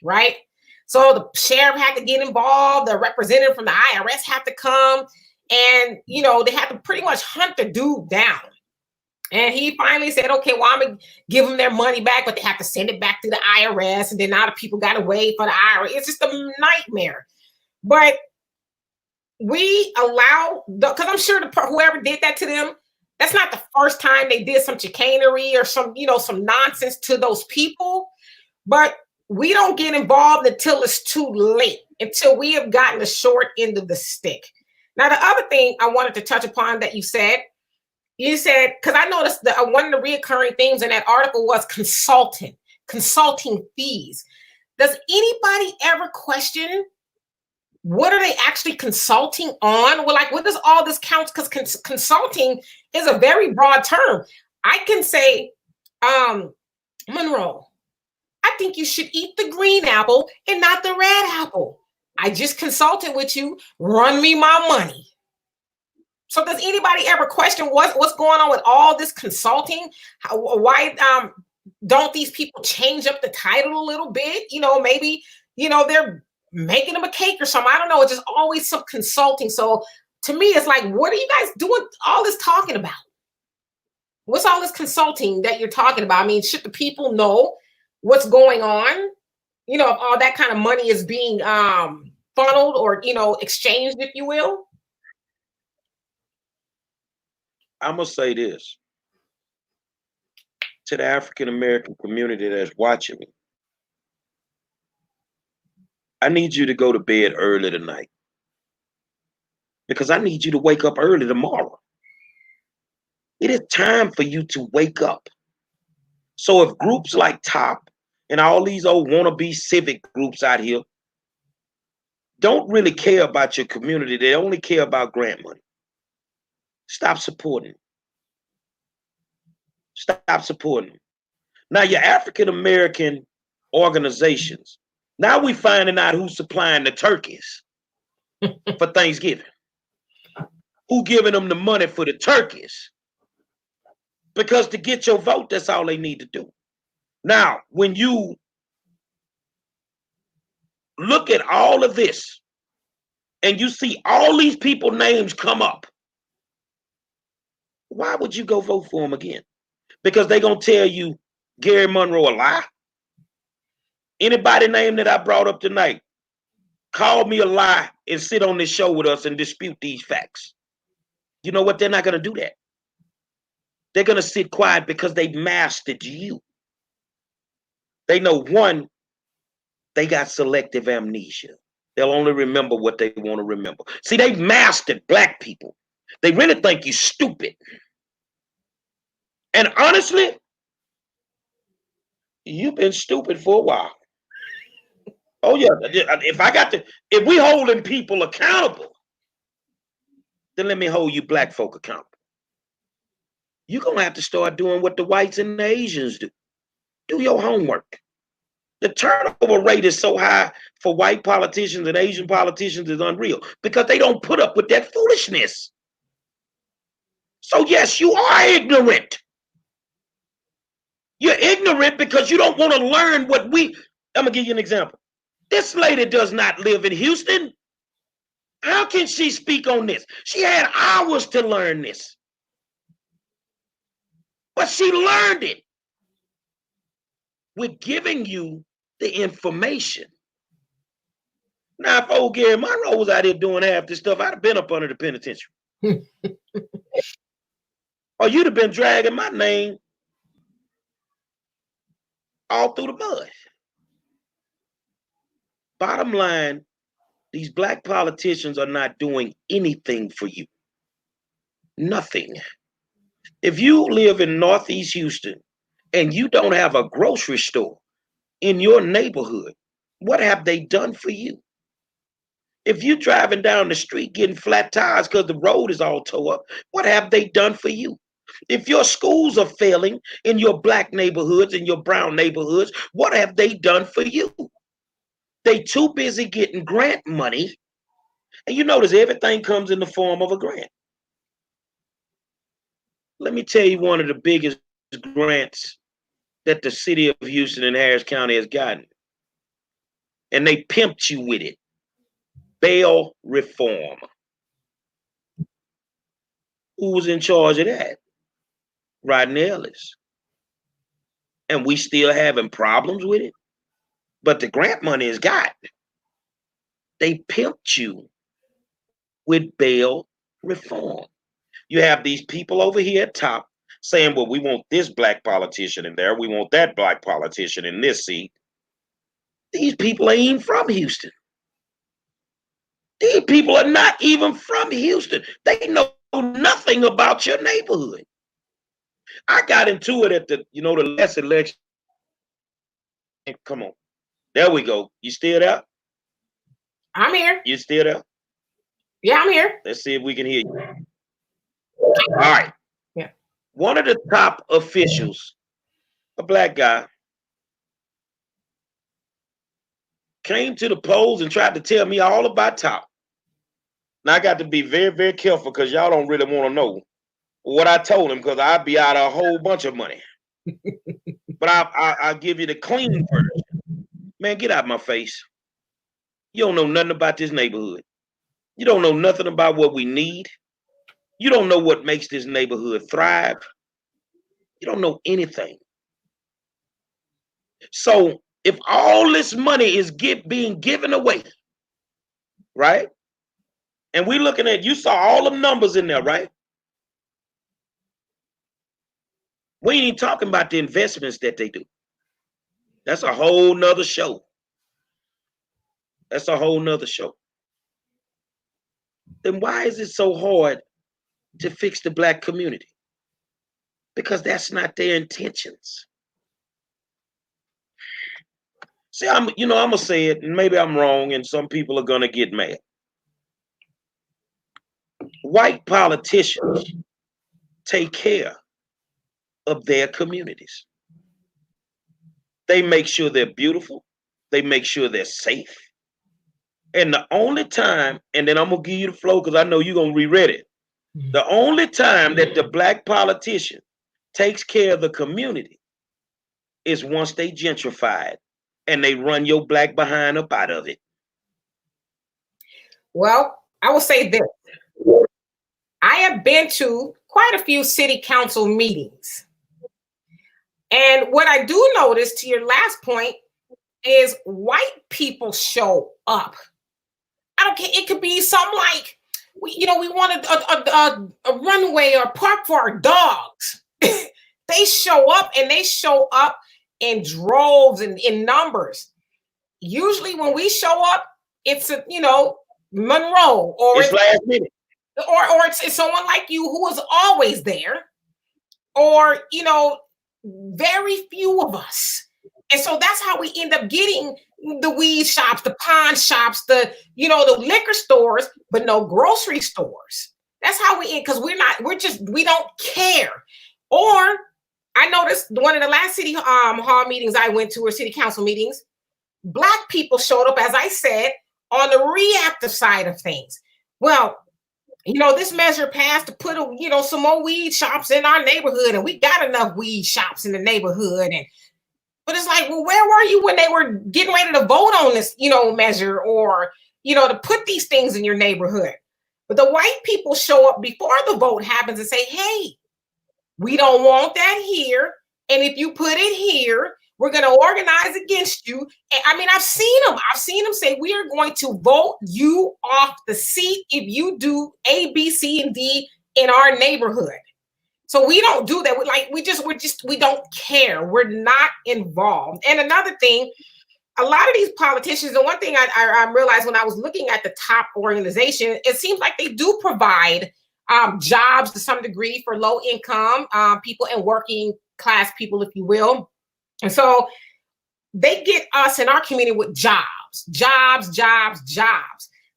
right? So the sheriff had to get involved, the representative from the IRS had to come, and they had to pretty much hunt the dude down. And he finally said, okay, well, I'm going to give them their money back, but they have to send it back to the IRS. And then now the people got to wait for the IRS. It's just a nightmare. But we allow, because I'm sure whoever did that to them, that's not the first time they did some chicanery or some nonsense to those people. But we don't get involved until it's too late, until we have gotten the short end of the stick. Now, the other thing I wanted to touch upon that you said, because I noticed that one of the reoccurring themes in that article was consulting fees. Does anybody ever question what are they actually consulting on? Well, like, what does all this count? Because consulting is a very broad term. I can say, Monroe, I think you should eat the green apple and not the red apple. I just consulted with you. Run me my money. So does anybody ever question what's going on with all this consulting? Why don't these people change up the title a little bit? Maybe, they're making them a cake or something. I don't know. It's just always some consulting. So to me, it's like, what are you guys doing all this talking about? What's all this consulting that you're talking about? I mean, should the people know what's going on? If all that kind of money is being funneled or, exchanged, if you will? I'm going to say this to the African-American community that's watching me. I need you to go to bed early tonight because I need you to wake up early tomorrow. It is time for you to wake up. So if groups like TOP and all these old wannabe civic groups out here don't really care about your community, they only care about grant money, stop supporting them. Stop supporting them. Now, your African-American organizations, now we finding out who's supplying the turkeys for Thanksgiving. Who giving them the money for the turkeys? Because to get your vote, that's all they need to do. Now, when you look at all of this and you see all these people names come up, why would you go vote for them again? Because they're going to tell you Gary Monroe a lie. Anybody name that I brought up tonight, call me a lie and sit on this show with us and dispute these facts. You know what? They're not going to do that. They're going to sit quiet because they mastered you. They know, one, they got selective amnesia. They'll only remember what they want to remember. See, they mastered black people. They really think you're stupid. And honestly, you've been stupid for a while. Oh yeah, if we holding people accountable, then let me hold you black folk accountable. You're gonna have to start doing what the whites and the Asians do. Do your homework. The turnover rate is so high for white politicians and Asian politicians is unreal because they don't put up with that foolishness. So yes, you are ignorant. You're ignorant because you don't want to learn what I'm gonna give you an example. This lady does not live in Houston. How can she speak on this? She had hours to learn this. But she learned it. We're giving you the information. Now, if old Gary Monroe was out here doing half this stuff, I'd have been up under the penitentiary. Or you'd have been dragging my name all through the mud. Bottom line, these black politicians are not doing anything for you. Nothing. If you live in Northeast Houston and you don't have a grocery store in your neighborhood, what have they done for you? If you're driving down the street getting flat tires because the road is all tore up, what have they done for you? If your schools are failing in your black neighborhoods and your brown neighborhoods, what have they done for you? They too busy getting grant money. And you notice everything comes in the form of a grant. Let me tell you one of the biggest grants that the city of Houston and Harris County has gotten. And they pimped you with it. Bail reform. Who was in charge of that? Rodney Ellis. And we still having problems with it. But the grant money is got. They pimped you with bail reform. You have these people over here at top saying, well, we want this black politician in there. We want that black politician in this seat. These people ain't even from Houston. These people are not even from Houston. They know nothing about your neighborhood. I got into it at the last election. Come on. There we go. You still there? I'm here. You still there? Yeah, I'm here. Let's see if we can hear you. All right. Yeah. One of the top officials, a black guy, came to the polls and tried to tell me all about top. Now I got to be very, very careful because y'all don't really want to know what I told him because I'd be out a whole bunch of money. But I'll give you the clean version. Man, get out of my face. You don't know nothing about this neighborhood. You don't know nothing about what we need. You don't know what makes this neighborhood thrive. You don't know anything. So if all this money is being given away, right? And we're looking at, you saw all them numbers in there, right? We ain't even talking about the investments that they do. That's a whole nother show. That's a whole nother show. Then why is it so hard to fix the black community? Because that's not their intentions. See, I'm gonna say it, and maybe I'm wrong, and some people are gonna get mad. White politicians take care of their communities. They make sure they're beautiful. They make sure they're safe. And the only time, and then I'm gonna give you the flow because I know you're gonna reread it. The only time that the black politician takes care of the community is once they gentrify it and they run your black behind up out of it. Well, I will say this. I have been to quite a few city council meetings. And what I do notice, to your last point, is white people show up. I don't care. It could be something like, we wanted a runway or park for our dogs. They show up, and they show up in droves and in numbers. Usually when we show up, it's Monroe, or it's last minute. Or it's someone like you who is always there, or very few of us. And so that's how we end up getting the weed shops, the pawn shops, the liquor stores, but no grocery stores. That's how we end, because we don't care. Or I noticed one of the last city hall meetings I went to, or city council meetings, black people showed up, as I said, on the reactive side of things. Well, this measure passed to put some more weed shops in our neighborhood, and we got enough weed shops in the neighborhood. But it's like, well, where were you when they were getting ready to vote on this, measure, or to put these things in your neighborhood? But the white people show up before the vote happens and say, hey, we don't want that here, and if you put it here, we're going to organize against you. And I mean, I've seen them say, we are going to vote you off the seat if you do A, B, C, and D in our neighborhood. So we don't do that. We don't care. We're not involved. And another thing, a lot of these politicians, the one thing I realized when I was looking at the top organization, it seems like they do provide jobs to some degree for low income people and working class people, if you will. And so they get us in our community with jobs.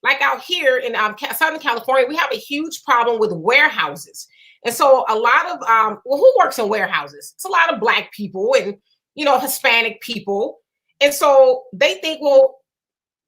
Like out here in Southern California, we have a huge problem with warehouses. And so a lot of, who works in warehouses? It's a lot of Black people and, Hispanic people. And so they think, well,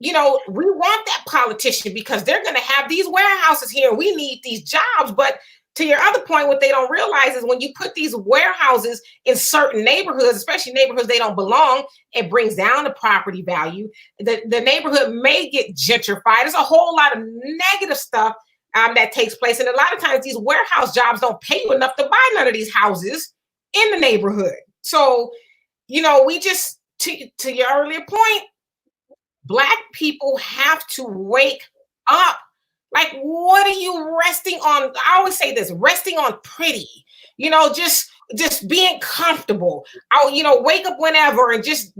we want that politician because they're going to have these warehouses here. We need these jobs. But to your other point, what they don't realize is when you put these warehouses in certain neighborhoods, especially neighborhoods they don't belong, it brings down the property value. The neighborhood may get gentrified. There's a whole lot of negative stuff that takes place. And a lot of times these warehouse jobs don't pay you enough to buy none of these houses in the neighborhood. So, we just, to your earlier point, Black people have to wake up. Like, what are you resting on? I always say this, resting on pretty, just being comfortable. Wake up whenever and just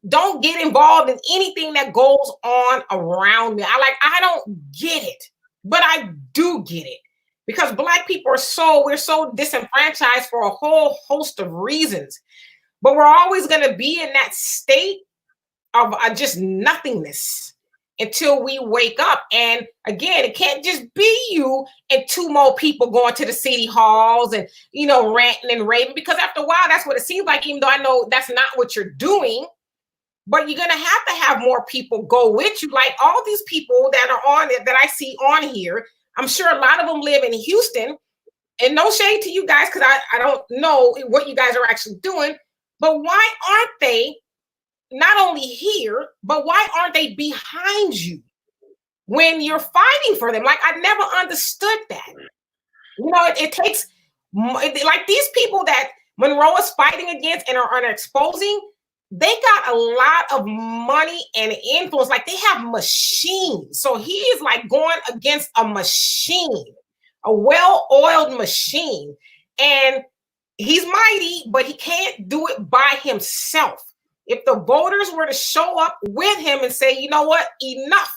don't get involved in anything that goes on around me. I don't get it, but I do get it because Black people we're so disenfranchised for a whole host of reasons, but we're always going to be in that state of just nothingness until we wake up. And again, it can't just be you and two more people going to the city halls and, ranting and raving, because after a while, that's what it seems like, even though I know that's not what you're doing, but you're going to have more people go with you. Like all these people that are on it that I see on here, I'm sure a lot of them live in Houston, and no shade to you guys, because I don't know what you guys are actually doing, but why aren't they not only here, but why aren't they behind you when you're fighting for them? Like, I never understood that. It takes, like, these people that Monroe is fighting against and are exposing, they got a lot of money and influence. Like, they have machines. So he is like going against a machine, a well-oiled machine. And he's mighty, but he can't do it by himself. If the voters were to show up with him and say, you know what, enough.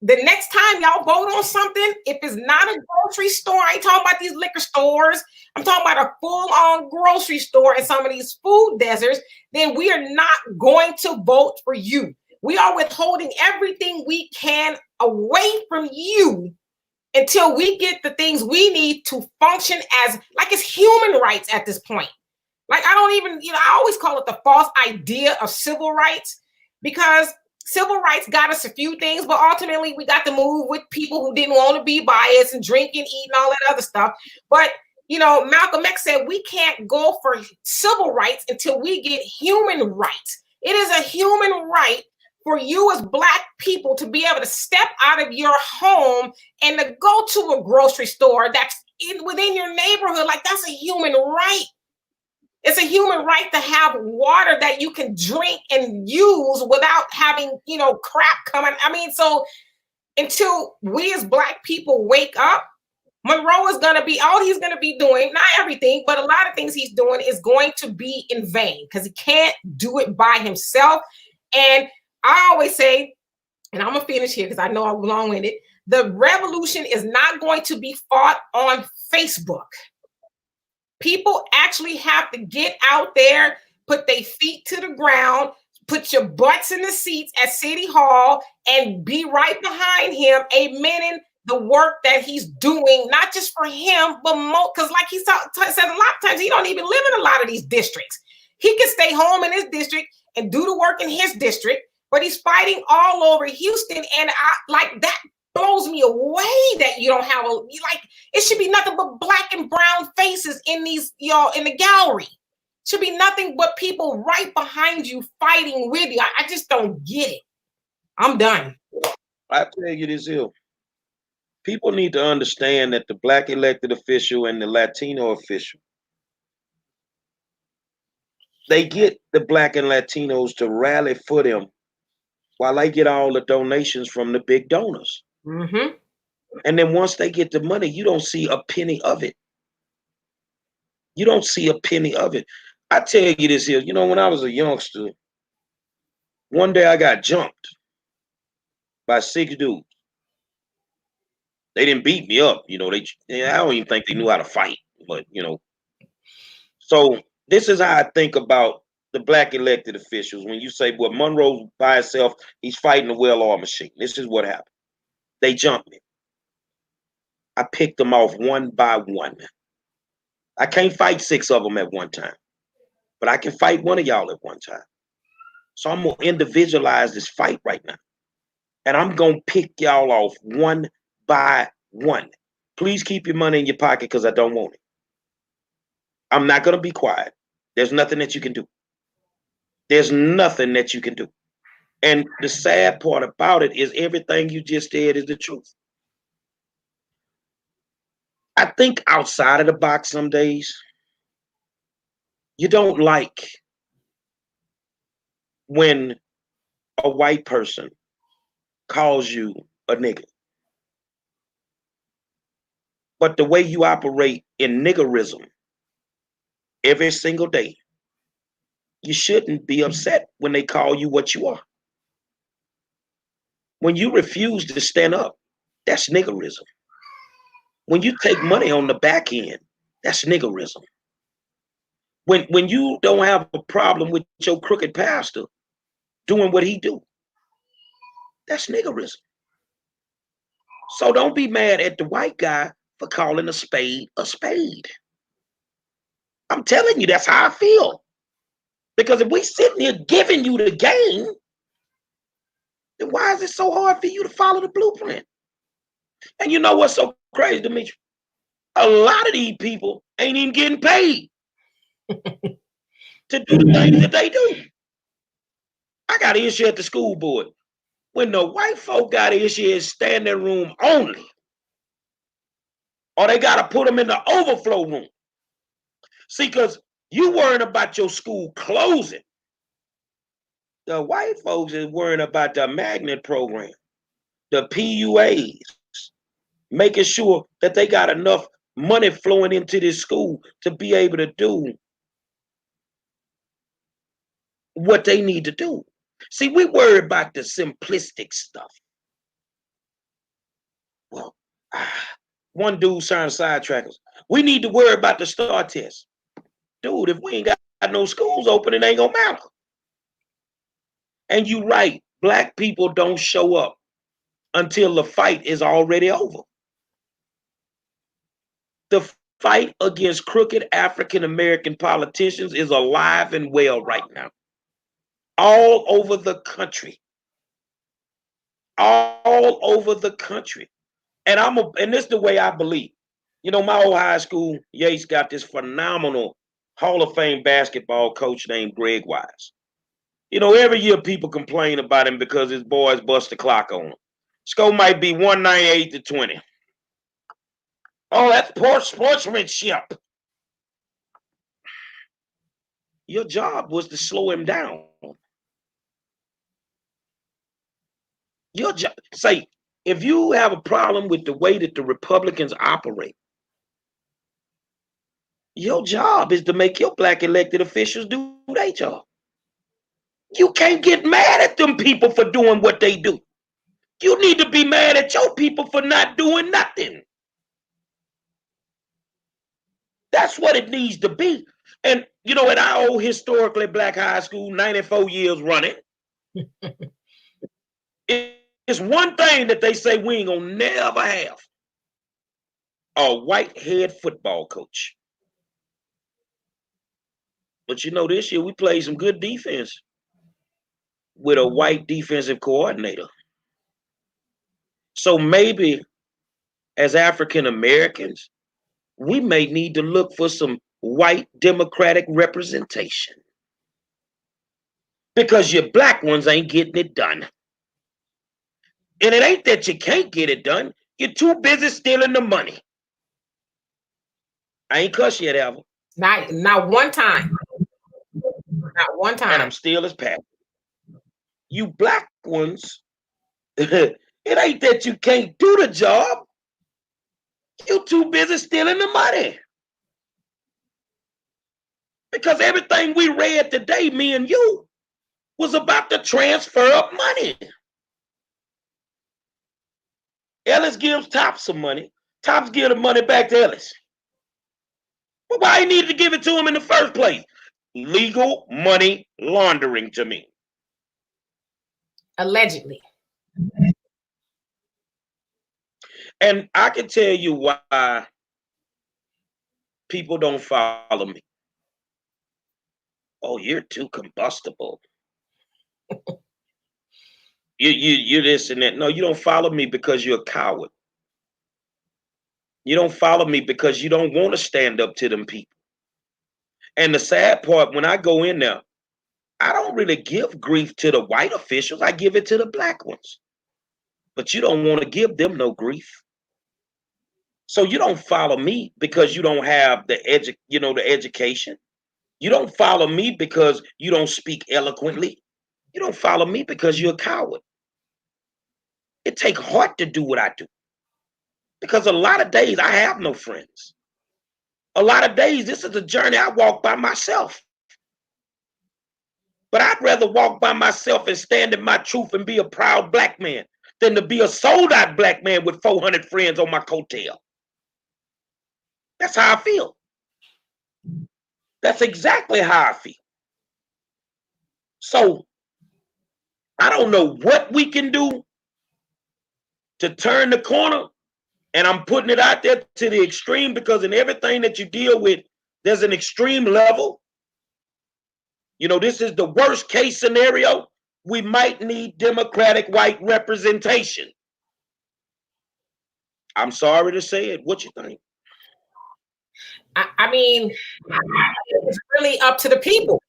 The next time y'all vote on something, if it's not a grocery store, I ain't talking about these liquor stores, I'm talking about a full-on grocery store and some of these food deserts, then we are not going to vote for you. We are withholding everything we can away from you until we get the things we need to function as, like, it's human rights at this point. Like, I don't even, I always call it the false idea of civil rights, because civil rights got us a few things, but ultimately we got to move with people who didn't want to be biased and drinking, eating, all that other stuff. But, Malcolm X said we can't go for civil rights until we get human rights. It is a human right for you as Black people to be able to step out of your home and to go to a grocery store that's within your neighborhood. Like, that's a human right. It's a human right to have water that you can drink and use without having, crap coming. I mean, so until we as Black people wake up, Monroe is going to be, all he's going to be doing, not everything, but a lot of things he's doing is going to be in vain because he can't do it by himself. And I always say, and I'm going to finish here because I know I'm long-winded, the revolution is not going to be fought on Facebook. People actually have to get out there, put their feet to the ground, put your butts in the seats at City Hall, and be right behind him, amening the work that he's doing, not just for him, but because like he said a lot of times, he don't even live in a lot of these districts. He can stay home in his district and do the work in his district, but he's fighting all over Houston, and that blows me away that you don't have it should be nothing but Black and brown faces in these, in the gallery. It should be nothing but people right behind you fighting with you. I just don't get it. I'm done. I tell you this here. People need to understand that the Black elected official and the Latino official, they get the Black and Latinos to rally for them while they get all the donations from the big donors. Mm-hmm. And then once they get the money, you don't see a penny of it. You don't see a penny of it. I tell you this here, when I was a youngster, one day I got jumped by 6 dudes. They didn't beat me up, I don't even think they knew how to fight, but So this is how I think about the Black elected officials. When you say, well, Monroe by himself, he's fighting a well-oiled machine. This is what happened. They jumped me. I picked them off one by one. I can't fight 6 of them at one time, but I can fight one of y'all at one time. So I'm going to individualize this fight right now. and I'm gonna pick y'all off one by one. Please keep your money in your pocket because I don't want it. I'm not gonna be quiet. There's nothing that you can do. There's nothing that you can do. And the sad part about it is everything you just said is the truth. I think outside of the box some days, you don't like when a white person calls you a nigga. But the way you operate in niggerism every single day, you shouldn't be upset when they call you what you are. When you refuse to stand up, that's niggerism. When you take money on the back end, that's niggerism. When you don't have a problem with your crooked pastor doing what he do, that's niggerism. So don't be mad at the white guy for calling a spade a spade. I'm telling you, that's how I feel. Because if we sitting here giving you the game, then why is it so hard for you to follow the blueprint? And you know what's so crazy, Demetri? A lot of these people ain't even getting paid to do the things that they do. I got an issue at the school board. When the white folk got an issue in standing room only, or they got to put them in the overflow room. See, because you worrying about your school closing. The white folks is worrying about the magnet program, the PUAs, making sure that they got enough money flowing into this school to be able to do what they need to do. See, we worry about the simplistic stuff. Well, one dude trying to sidetrack us. We need to worry about the STAR test. Dude, if we ain't got no schools open, it ain't gonna matter. And you right, black people don't show up until the fight is already over. The fight against crooked African American politicians is alive and well right now. All over the country. All over the country. And this is the way I believe. You know, my old high school, Yates got this phenomenal Hall of Fame basketball coach named Greg Wise. You know, every year people complain about him because his boys bust the clock on him. Score might be 198 to 20. Oh, that's poor sportsmanship. Your job was to slow him down. Your job, say, if you have a problem with the way that the Republicans operate, your job is to make your black elected officials do their job. You can't get mad at them people for doing what they do. You need to be mad at your people for not doing nothing. That's what it needs to be. And, you know, at our old historically black high school, 94 years running, it's one thing that they say we ain't gonna never have: a white head football coach. But you know, this year we played some good defense with a white defensive coordinator. So maybe as African Americans, we may need to look for some white Democratic representation, because your black ones ain't getting it done. And it ain't that you can't get it done. You're too busy stealing the money. I ain't cuss yet, ever. Not one time. Not one time. And I'm still as passionate. You black ones, it ain't that you can't do the job. You too busy stealing the money. Because everything we read today, me and you, was about the transfer of money. Ellis gives Tops some money. Tops give the money back to Ellis. But why he needed to give it to him in the first place? Legal money laundering to me. Allegedly. And I can tell you why people don't follow me. Oh, you're too combustible. you're this and that. No, you don't follow me because you're a coward. You don't follow me because you don't want to stand up to them people. And the sad part, when I go in there, I don't really give grief to the white officials. I give it to the black ones. But you don't want to give them no grief. So you don't follow me because you don't have the education. You don't follow me because you don't speak eloquently. You don't follow me because you're a coward. It takes heart to do what I do. Because a lot of days I have no friends. A lot of days, this is a journey I walk by myself. But I'd rather walk by myself and stand in my truth and be a proud black man than to be a sold out black man with 400 friends on my coattail. That's how I feel. That's exactly how I feel. So I don't know what we can do to turn the corner. And I'm putting it out there to the extreme because in everything that you deal with, there's an extreme level. You know, this is the worst case scenario. We might need Democratic white representation. I'm sorry to say it. What you think? I mean, it's really up to the people.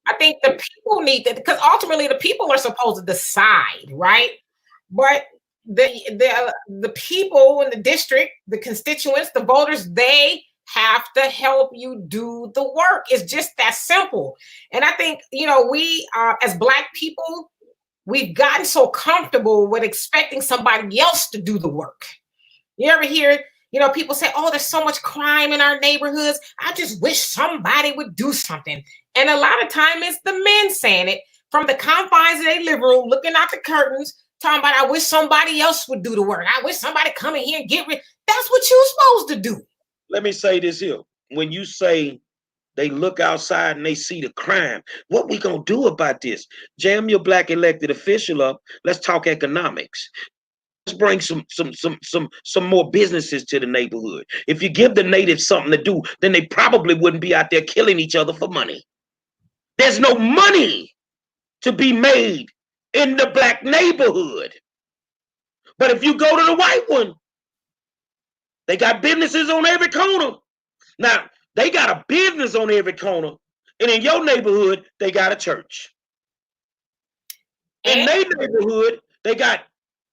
I think the people need that because ultimately the people are supposed to decide, right? But the people in the district, the constituents, the voters, they have to help you do the work. It's just that simple. And I think, you know, we as Black people, we've gotten so comfortable with expecting somebody else to do the work. You ever hear, you know, people say, oh, there's so much crime in our neighborhoods. I just wish somebody would do something. And a lot of time it's the men saying it from the confines of their living room, looking out the curtains, talking about, I wish somebody else would do the work. I wish somebody come in here and get rid. That's what you're supposed to do. Let me say this here. When you say they look outside and they see the crime, what we gonna do about this? Jam your Black elected official up. Let's talk economics. Let's bring some more businesses to the neighborhood. If you give the natives something to do, then they probably wouldn't be out there killing each other for money. There's no money to be made in the Black neighborhood. But if you go to the white one, they got businesses on every corner. Now, they got a business on every corner, and in your neighborhood, they got a church. In their neighborhood, they got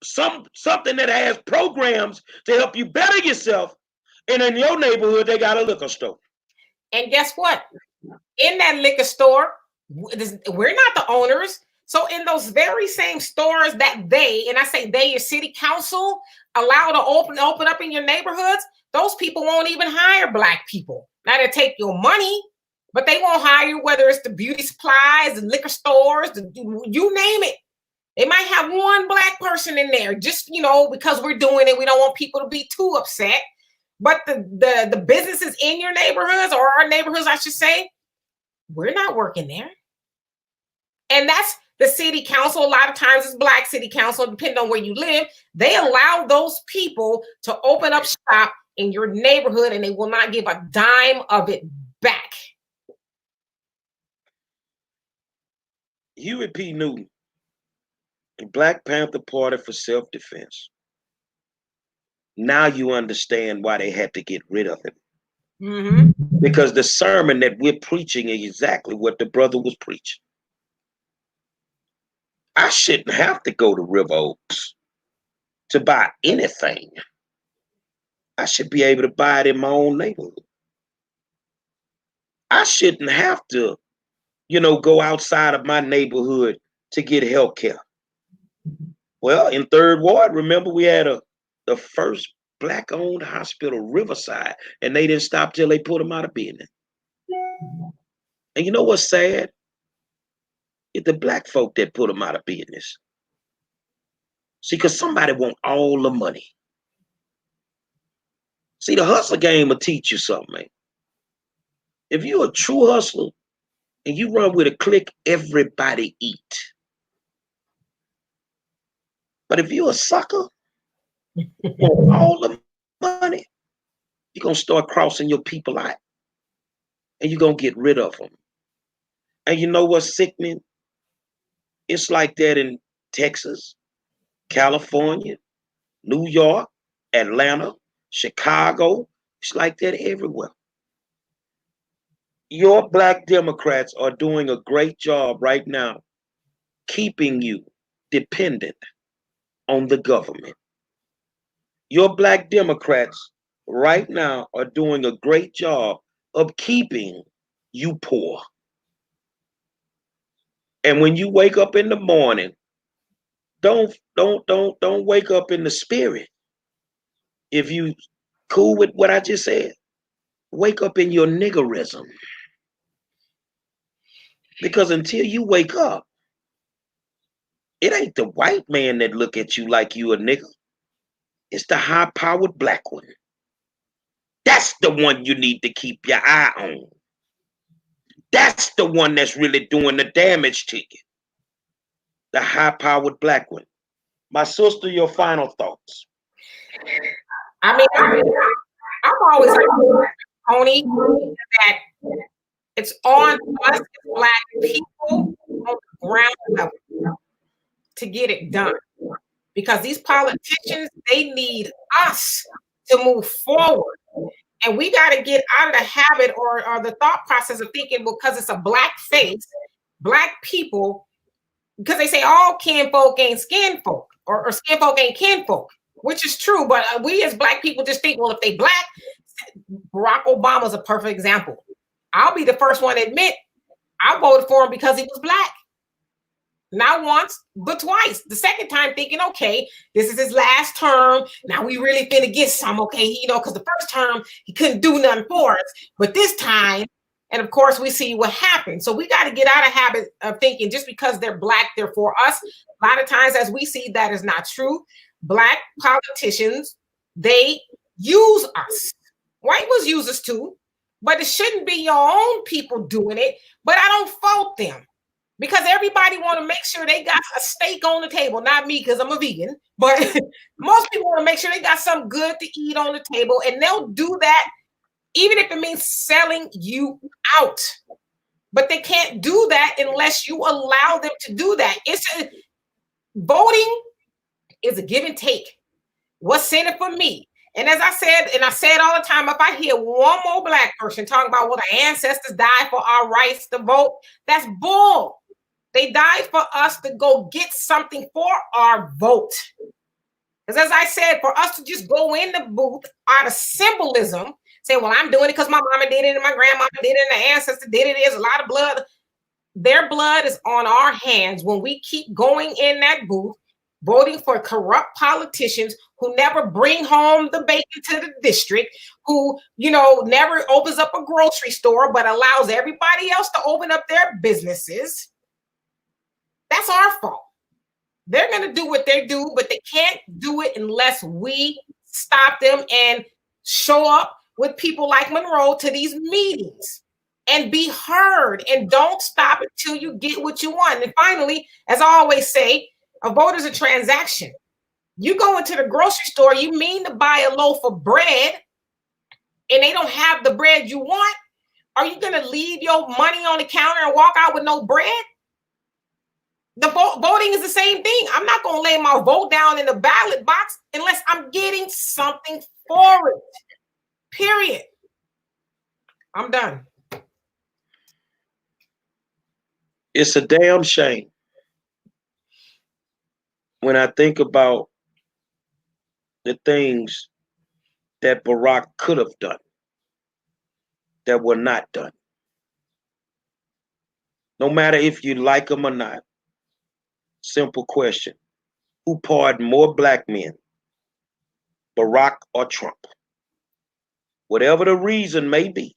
something that has programs to help you better yourself, and in your neighborhood, they got a liquor store. And guess what? In that liquor store, we're not the owners. So in those very same stores that they, and I say they, your city council, allow to open up in your neighborhoods, those people won't even hire Black people. Now they take your money, but they won't hire you, whether it's the beauty supplies, the liquor stores, you name it. They might have one Black person in there, just, you know, because we're doing it. We don't want people to be too upset. But the businesses in your neighborhoods, or our neighborhoods, I should say, we're not working there. And that's the city council. A lot of times it's Black city council, depending on where you live. They allow those people to open up shop in your neighborhood, and they will not give a dime of it back. Huey P. Newton, the Black Panther Party for self-defense. Now you understand why they had to get rid of him. Mm-hmm. Because the sermon that we're preaching is exactly what the brother was preaching. I shouldn't have to go to River Oaks to buy anything. I should be able to buy it in my own neighborhood. I shouldn't have to, go outside of my neighborhood to get health care. Well, in Third Ward, remember we had the first Black-owned hospital, Riverside, and they didn't stop till they put them out of business. And you know what's sad? It's the Black folk that put them out of business. See, because somebody want all the money. See, the hustler game will teach you something, man. If you're a true hustler and you run with a clique, everybody eat. But if you're a sucker, want all the money, you're going to start crossing your people out. And you're going to get rid of them. And you know what's sickening? It's like that in Texas. California, New York, Atlanta, Chicago. It's like that everywhere. Your black Democrats are doing a great job right now keeping you dependent on the government. Your black Democrats right now are doing a great job of keeping you poor. And when you wake up in the morning, don't wake up in the spirit. If you cool with what I just said, wake up in your niggerism. Because until you wake up, it ain't the white man that look at you like you a nigga. It's the high-powered black one. That's the one you need to keep your eye on. That's the one that's really doing the damage to you. The high-powered black one. My sister, your final thoughts. I mean, I'm always like, Tony, that it's on us as black people on the ground level to get it done. Because these politicians, they need us to move forward. And we got to get out of the habit or the thought process of thinking because it's a black face, black people, because they say all kinfolk ain't skin folk or skin folk ain't kinfolk, which is true. But we as black people just think, well, if they black, Barack Obama is a perfect example. I'll be the first one to admit I voted for him because he was black. Not once, but twice. The second time thinking, okay, this is his last term. Now we really finna get some, okay, because the first term, he couldn't do nothing for us. But this time, and of course, we see what happened. So we got to get out of habit of thinking just because they're black, they're for us. A lot of times, as we see, that is not true. Black politicians, they use us. White ones use us too, but it shouldn't be your own people doing it. But I don't fault them. Because everybody want to make sure they got a steak on the table. Not me, because I'm a vegan. But most people want to make sure they got something good to eat on the table. And they'll do that even if it means selling you out. But they can't do that unless you allow them to do that. Voting is a give and take. What's in it for me? And as I said, and I say it all the time, if I hear one more black person talking about, well, the ancestors died for our rights to vote, that's bull. They died for us to go get something for our vote. Because as I said, for us to just go in the booth out of symbolism, say, well, I'm doing it because my mama did it and my grandmama did it and the ancestor did it. There's a lot of blood. Their blood is on our hands when we keep going in that booth, voting for corrupt politicians who never bring home the bacon to the district, who, never opens up a grocery store, but allows everybody else to open up their businesses. That's our fault. They're going to do what they do, but they can't do it unless we stop them and show up with people like Monroe to these meetings and be heard, and don't stop until you get what you want. And finally, as I always say, a vote is a transaction. You go into the grocery store, you mean to buy a loaf of bread, and they don't have the bread you want. Are you going to leave your money on the counter and walk out with no bread? The voting is the same thing. I'm not going to lay my vote down in the ballot box unless I'm getting something for it. Period. I'm done. It's a damn shame when I think about the things that Barack could have done that were not done. No matter if you like them or not. Simple question. Who pardoned more black men, Barack or Trump? Whatever the reason may be.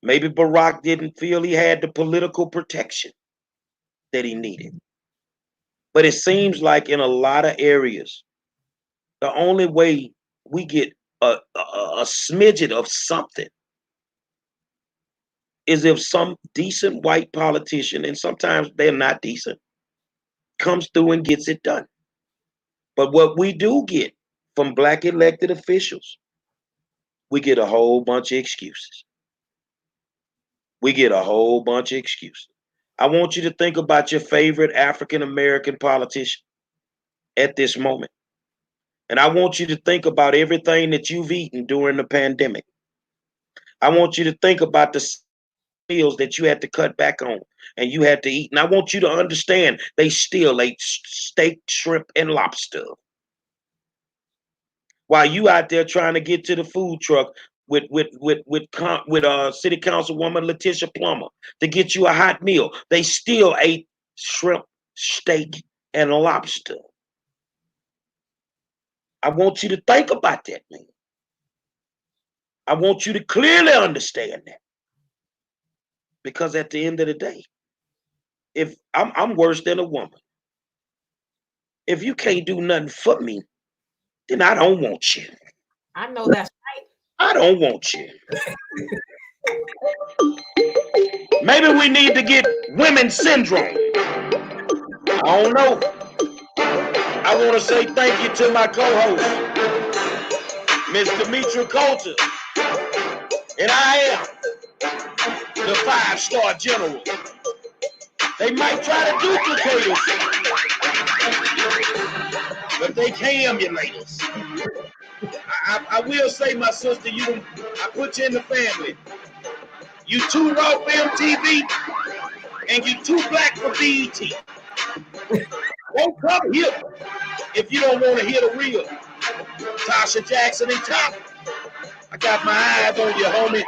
Maybe Barack didn't feel he had the political protection that he needed. But it seems like in a lot of areas, the only way we get a smidget of something is if some decent white politician, and sometimes they're not decent, comes through and gets it done. But what we do get from black elected officials, we get a whole bunch of excuses. We get a whole bunch of excuses. I want you to think about your favorite African-American politician. at this moment. And I want you to think about everything that you've eaten during the pandemic. I want you to think about the meals that you had to cut back on and you had to eat. And I want you to understand they still ate steak, shrimp, and lobster. While you out there trying to get to the food truck with city councilwoman Letitia Plummer to get you a hot meal, they still ate shrimp, steak, and lobster. I want you to think about that, man. I want you to clearly understand that. Because at the end of the day, if I'm worse than a woman. If you can't do nothing for me, then I don't want you. I know that's right. I don't want you. Maybe we need to get women's syndrome. I don't know. I want to say thank you to my co-host, Ms. Demetra Coulter. And I am the 5-star general. They might try to duplicate us, but they can emulate us. I will say, my sister, I put you in the family. You too raw for MTV, and you too black for BET. Don't come here if you don't want to hear the real Tasha Jackson and Top. I got my eyes on you, homie.